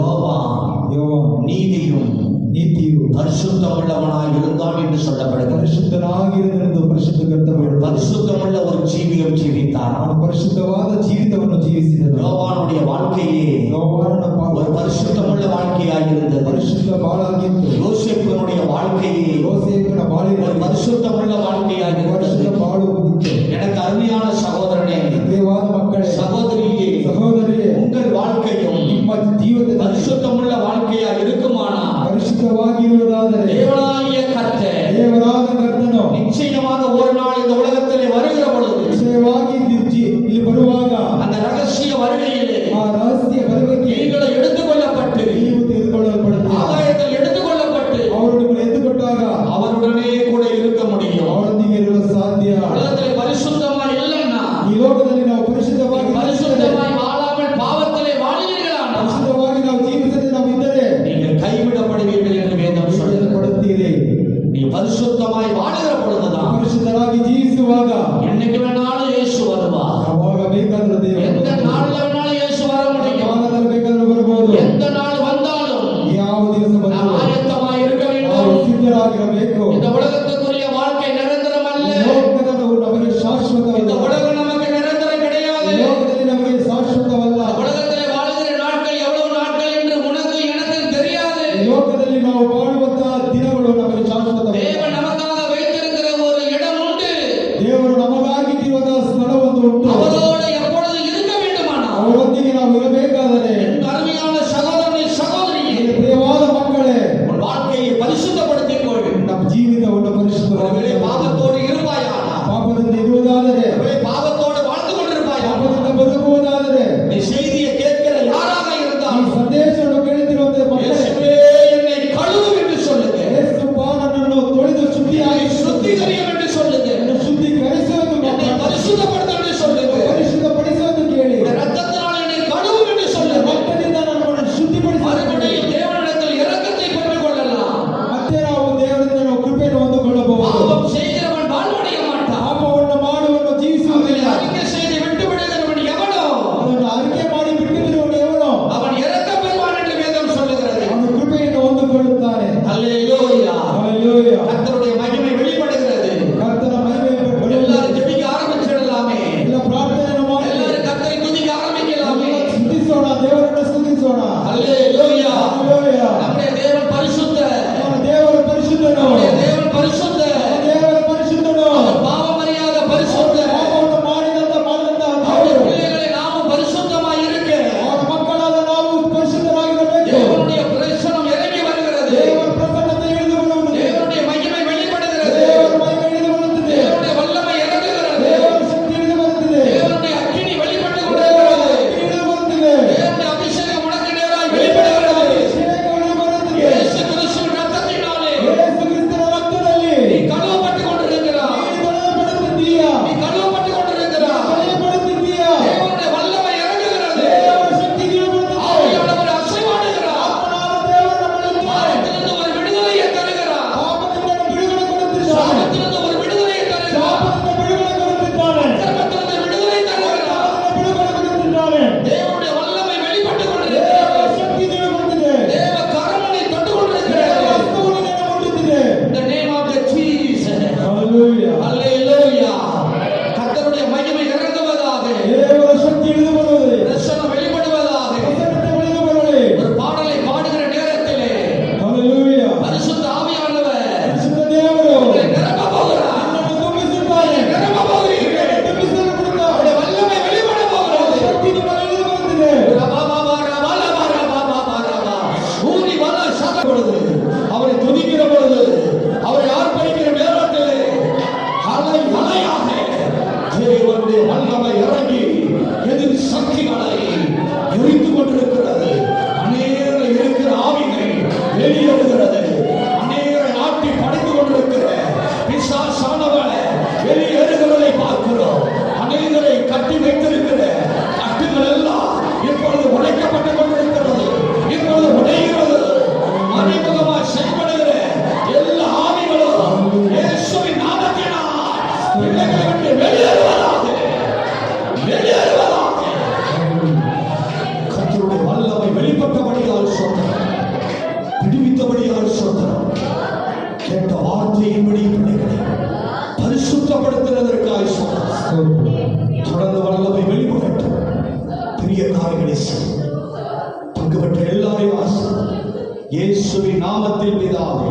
யோவான் நீதியும் ನೀತಿಯು பரிசுத்தமுள்ளவனாய் இருந்தான் என்று சொல்லப்படுகிறது. ಪರಿಶುದ್ಧನಾಗಿರುವುದೆಂದು ಪರಿಶುದ್ಧ ಗ್ರಂಥಗಳು. பரிசுத்தமுள்ள ஒரு ஜீவியம் ஜீவித்தான். ಅವನು ಪರಿಶುದ್ಧವಾದ ಜೀವಿತವನ್ನು ಜೀವಿಸಿದನು. யோவானுடைய வாழ்க்கையே ಯೋಹಾನನ ஒரு பரிசுத்தமுள்ள வாழ்க்கையாக இருந்தது. ಪರಿಶುದ್ಧ ಬಾಳಾಗಿತ್ತು. யோசேப்பினுடைய வாழ்க்கையே ಯೋಸೇಫನ ஒரு ಬಾಳಿನಲ್ಲಿ பரிசுத்தமுள்ள வாழ்க்கையாக ಪರಿಶುದ್ಧ இருந்தது. ಬಾಳು ಇತ್ತು. எனக்கு அருமையான சகோதரனே, ಪ್ರಿಯವಾದ ಮಕ್ಕಳೇ, சகோதரியே, ಸಹೋದರಿಯೇ, உங்கள் வாழ்க்கையும் ನಿಮ್ಮ ಜೀವಿತದಲ್ಲಿ பரிசுத்தமுள்ள வாழ்க்கையாக இருக்குமானால் ಪರಿಶುದ್ಧವಾಗಿರುವುದಾದರೆ தேவனாகிய கர்த்தர் ದೇವರಾದ ಕರ್ತನು நிச்சயமாக ஒரு நாள் இந்த உலகத்திலே வருகிற பொழுது, ನಿಶ್ಚಯವಾಗಿ ಇಲ್ಲಿ ಬರುವಾಗ அந்த ரகசிய வருகையிலே ಆ ರಹಸ್ಯ ಬರುವಿಕೆ நீங்களும் எடுத்துக்கொள்ளப்பட்டு ನೀವು ತೆಗೆದುಕೊಳ್ಳಲ್ಪಡುತ್ತೀರಿ. ஆகாயத்தில் எடுத்துக்கொள்ளப்பட்டு ಅವರನ್ನು ಎದ್ದುಕೊಟ್ಟಾಗ அவருடனே கூட இருக்க முடியும். ಅವರೊಂದಿಗೆ ಇರಲು ಸಾಧ್ಯ. உலகத்திலே பரிசுத்தமாய் இல்லைன்னா, ಈ ಲೋಕದಲ್ಲಿ ನಾವು ಪರಿಶುದ್ಧವಾಗಿ பரிசுத்தமாய் வாழாமல் பாவத்திலே வாழ்வீர்களானால் ಪರಿಶುದ್ಧವಾಗಿ ನಾವು ಜೀವಿಸದೆ பரிசுத்தப்படுவீர்கள் என்று வேதம் சொல்லுகிறது. ಪಡುತ್ತೀರಿ. நீ பரிசுத்தமாய் வாழுகிற பொழுதுதான் ಪರಿಶುದ್ಧರಾಗಿ ಜೀವಿಸುವಾಗ என்னைக்கு வேணாலும் இயேசு வருவார். ಯಾವಾಗ ಬೇಕಾದರೂ ದೇವರು எந்த நாள்ல வேணாலும் இயேசு வர முடியும். ಯಾವಾಗಲೂ ಬೇಕಾದರೂ ಬರಬಹುದು. எந்த நாள் வந்தாலும் ಯಾವ ದಿವಸ நாம் ಬಂದರೂ ஆயத்தமாய் இருக்க ನಾವು வேண்டும். ಸಿದ್ಧರಾಗಿರಬೇಕು. இந்த உலகத்துக்குரிய வாழ்க்கை நிரந்தரம் அல்ல. ಲೋಕದ ನಮಗೆ இந்த ಶಾಶ್ವತವಲ್ಲ. உலகம் நமக்கு நிரந்தரம் கிடையாது. ಲೋಕದಲ್ಲಿ ನಮಗೆ ಶಾಶ್ವತವಲ್ಲ. உலகத்திலே வாழ்கிற நாட்கள் எவ்வளவு நாட்கள் என்று உனக்கு எனக்கு தெரியாது. ಈ ಲೋಕದಲ್ಲಿ ನಾವು ಬಾಳುವಂತಹ ದಿನಗಳು ನಮಗೆ ಶಾಶ್ವತವಲ್ಲ. தேவன் நமக்காக வைத்திருக்கிற ஒரு இடம் உண்டு. ದೇವರು ನಮಗಾಗಿ ಇರುವಂತಹ ಸ್ಥಳವೊಂದು ಉಂಟು. அவரோடு எப்பொழுது இருக்க வேண்டுமானால் ಅವರೊಂದಿಗೆ ನಾವು ಇರಬೇಕಾದರೆ என் அருமையான சகோதரனை சகோதரியே, ಈ ಪ್ರಿಯವಾದ ಮಕ್ಕಳೇ, உன் வாழ்க்கையை பரிசுத்தப்படுத்திக் கொள். ನಮ್ಮ ಜೀವಿತವನ್ನು ஒருவேளை ಪರಿಶುದ್ಧವಾಗಿ பாவத்தோடு இருப்பாயானா, ಪಾಪದಿಂದ ಇರುವುದಾದರೆ, ஒருவேளை பாவத்தோடு வாழ்ந்து கொண்டிருப்பாயானா, ಪಾಪದಿಂದ ಬದುಕುವುದಾದರೆ, நீ செய்தியை கேட்கிற யாராக ಈ இருந்தாலும் ಸಂದೇಶವನ್ನು ಕೇಳುತ್ತಿರುವಂತಹ ಮಕ್ಕಳೇ, இயேசுவே என்னை கழுவும் என்று சொல்லுங்க. ಯೇಸು ನನ್ನನ್ನು ತೊಳೆದು ಶುದ್ಧಿಯಾಗಿ சுத்திகரியும் என்று சொல்லுங்க. ಶುದ್ಧೀಕರಿಸುವುದು என்னை பரிசுத்தப்படுத்த என்று சொல்லுங்க. ಪರಿಶುದ್ಧಪಡಿಸುವುದು ಕೇಳಿ, உடைய ரத்தத்தினால் என்னை கழுவும் என்று சொல்லுங்க. ರಕ್ತದಿಂದ ನನ್ನನ್ನು ಶುದ್ಧಿಪಡಿಸುವುದು. மறுபடியும் தேவனிடத்தில் இரக்கத்தை பெற்றுக் கொள்ளலாம். ಮತ್ತೆ ನಾವು ದೇವರಿಂದ ನಾವು ಕೃಪೆಯನ್ನು ಹೊಂದಿಕೊಳ್ಳಬಹುದು. பாவம் செய்கிறவன் வாழ்வடைய மாட்டான். ಪಾಪವನ್ನು ಮಾಡುವನು அவனை ಜೀವಿಸುವುದಿಲ್ಲ. அறிக்கை செய்து விட்டு விடுகிறவன் எவனோ ಅದನ್ನು ಅರಿಕೆ ಮಾಡಿ ಬಿಟ್ಟು ಬಿಡುವನು ಎವನೋ அவன் இரக்கம் பெறுவான் என்று வேதம் சொல்லுகிறது. ಅವನು ಕೃಪೆಯನ್ನು ಹೊಂದಿಕೊಳ್ಳುತ್ತಾನೆ. அல்லேலூயா. ಹಲ್ಲೆಲೂಯಾ. கர்த்தருடைய மகிமை வெளிப்படுகிறது. ಕರ್ತನ ಮಹಿಮೆ எல்லாரும் ஜெபிக்க ஆரம்பிச்சிடலாமே. ಎಲ್ಲ ಪ್ರಾರ್ಥನೆಯನ್ನು ಮಾಡಿ எல்லாரும் கர்த்தரை துதிக்க ஆரம்பிக்கலாமே. ಸ್ತುತಿಸೋಣ, ದೇವರನ್ನು ಸ್ತುತಿಸೋಣ. அல்லேலூயா. ಹಲ್ಲೆಲೂಯಾ. நம்முடைய தேவன் பரிசுத்தர். ನಮ್ಮ ದೇವರು ಪರಿಶುದ್ಧನು. நம்முடைய தேவன் பரிசுத்தர். ನಮ್ಮ ದೇವರು ಪರಿಶುದ್ಧನು. அவர் பாவம் அறியாத பரிசுத்தர். ಪಾಪವನ್ನು ಮಾಡಿದಂತಹ அவருடைய ದೇವರು. பிள்ளைகளை நாமும் பரிசுத்தமாய் இருக்க ಅವರ ಮಕ್ಕಳಾದ ನಾವು ಪರಿಶುದ್ಧರಾಗಿರಬೇಕು. தேவனுடைய பிரசன்னம் இறங்கி வருகிறது. ದೇವರ ಪ್ರಸನ್ನತೆ ಇಳಿದು ಬರುವುದು. தேவனுடைய மகிமை வெளிப்படுகிறது. ದೇವರ ಮಹಿಮೆ ಇಳಿದು ಬರುತ್ತದೆ. தேவனுடைய வல்லமை இறங்குகிறது. ದೇವರ ಶಕ್ತಿ ಇಳಿದು ಬರುತ್ತದೆ. தேவனுடைய அக்கினி வெளிப்பட்டுக் கொண்டிருக்கிறது. ಇಳಿದು ಬರುತ್ತದೆ. தேவனுடைய அபிஷேகம் உனக்கு நேராய் வெளிப்படுகிறது. ಅಭಿಷೇಕ ಇಳಿದು ಬರುತ್ತದೆ. இயேசு கிறிஸ்துவின் ரத்தத்தினாலே ಯೇಸು ಕ್ರಿಸ್ತನ ರಕ್ತದಲ್ಲಿ நீ கழுவப்பட்டுக் கொண்டிருக்கிறாய். ನೀನು ತೊಳೆಯಲ್ಪಡುತ್ತಿದ್ದೀಯಾ? நீ கழுவப்பட்டுக் கொண்டிருக்கிறாய். ತೊಳೆಯಲ್ಪಡುತ್ತಿದ್ದೀಯಾ? தேவனுடைய வல்லமை இறங்குகிறது. ದೇವರ ಶಕ್ತಿ ಇಳಿದು ಬರುತ್ತದೆ. ஆவியானவர் அசைவாடுகிறார். ಆತ್ಮನಾದ ದೇವರು ನಮ್ಮಲ್ಲಿದ್ದಾನೆ. பாவத்திலிருந்து ஒரு விடுதலையை தருகிறார். ಪಾಪದಿಂದ ಬಿಡುಗಡೆ ಕೊಡುತ್ತಿದ್ದಾನೆ. சாபத்திலிருந்து ஒரு விடுதலையை தருகிறார். ಶಾಪದಿಂದ ಬಿಡುಗಡೆ ಕೊಡುತ್ತಿದ್ದಾನೆ. அக்கிரமத்திலிருந்து விடுதலை தருகிறார். ಬಿಡುಗಡೆ ಕೊಡುತ್ತಿದ್ದಾನೆ. தேவனுடைய வல்லமை வெளிப்பட்டுக் கொண்டிருக்கிறது. ದೇವರ ಶಕ್ತಿ ಇಳಿದು ಬರುತ್ತದೆ. தேவ கரமனை தொட்டுக் ದೇವರ கொண்டிருக்கிறது. ಹಸ್ತವು ನಿನ್ನನ್ನು ಮುಟ್ಟುತ್ತಿದೆ. In the name of the Jesus. Hallelujah. Hallelujah. கர்த்தருடைய மகிமை இறங்குவதாக. ದೇವರ ಶಕ್ತಿ ಇಳಿದು ಬರುತ್ತದೆ. பிரசன்னம் வெளிப்படுவதாக. ಪ್ರಸನ್ನತೆ ಇಳಿದು ಬರಲಿ. ஒரு பாடலை பாடுகிற நேரத்திலே ಹಲ್ಲೆಲೂಯಾ. பரிசுத்த ஆவியானவர் ಪರಿಶುದ್ಧ ದೇವರು உங்களை நிரப்ப போகிறார். ನಿನ್ನನ್ನು ತುಂಬಿಸುತ್ತಾನೆ. நிரப்ப போகிறீர்கள். ತುಂಬಿಸಲು ಬಿಡುತ್ತಾನೆ. அவருடைய வல்லமை வெளிப்பட போகிறது. ಶಕ್ತಿ ನಿಮ್ಮಲ್ಲಿ ಇಳಿದು ಬರುತ್ತಿದೆ. ஊதி வல்ல சத பொழுது, அவரை துதிக்கிற பொழுது, அவரை ஆர்ப்பரிக்கிற நேரத்திலே அலை அலையாக தேவனுடைய வல்லமை இறங்கி எதிர் சக்திகளை எரித்துக் கொண்டிருக்கிறது. அநேக இருக்கிற ஆவிகள் வெளியேறுகிறது. அநேகரை ஆட்டி படைத்துக் கொண்டிருக்கிற பிசாசானவளை வெளியேறுகிறதை பார்க்கிறோம். அநேகரை கட்டி வைத்திருக்கிற கட்டுகள் எல்லாம் இப்பொழுது உடைக்கப்பட்டுக் கொண்டிருக்கிறது. இப்பொழுது உடைகிறது. மறைமுகமாய் செயல்படுகிற எல்லா ஆவிகளும் இயேசுவின் நாமத்தினால் பிள்ளைகளை விட்டு வெளியேறுவதாக. வெளியேறுவதாக. கர்த்தருடைய வல்லமை வெளிப்பட்டபடியால் சொன்னார். விடுவித்தபடியால் சொன்னார். கேட்ட வார்த்தையின்படி பிள்ளைகளை பரிசுத்தப்படுத்துவதற்காக சொன்னார். தொடர்ந்து வல்லமை வெளிப்படட்டும். பெரிய காரியங்களை செய்யும். பங்கு பெற்ற எல்லாரையும் ஆசீர்வதியும். இயேசுவின் நாமத்தில் பிதாவே.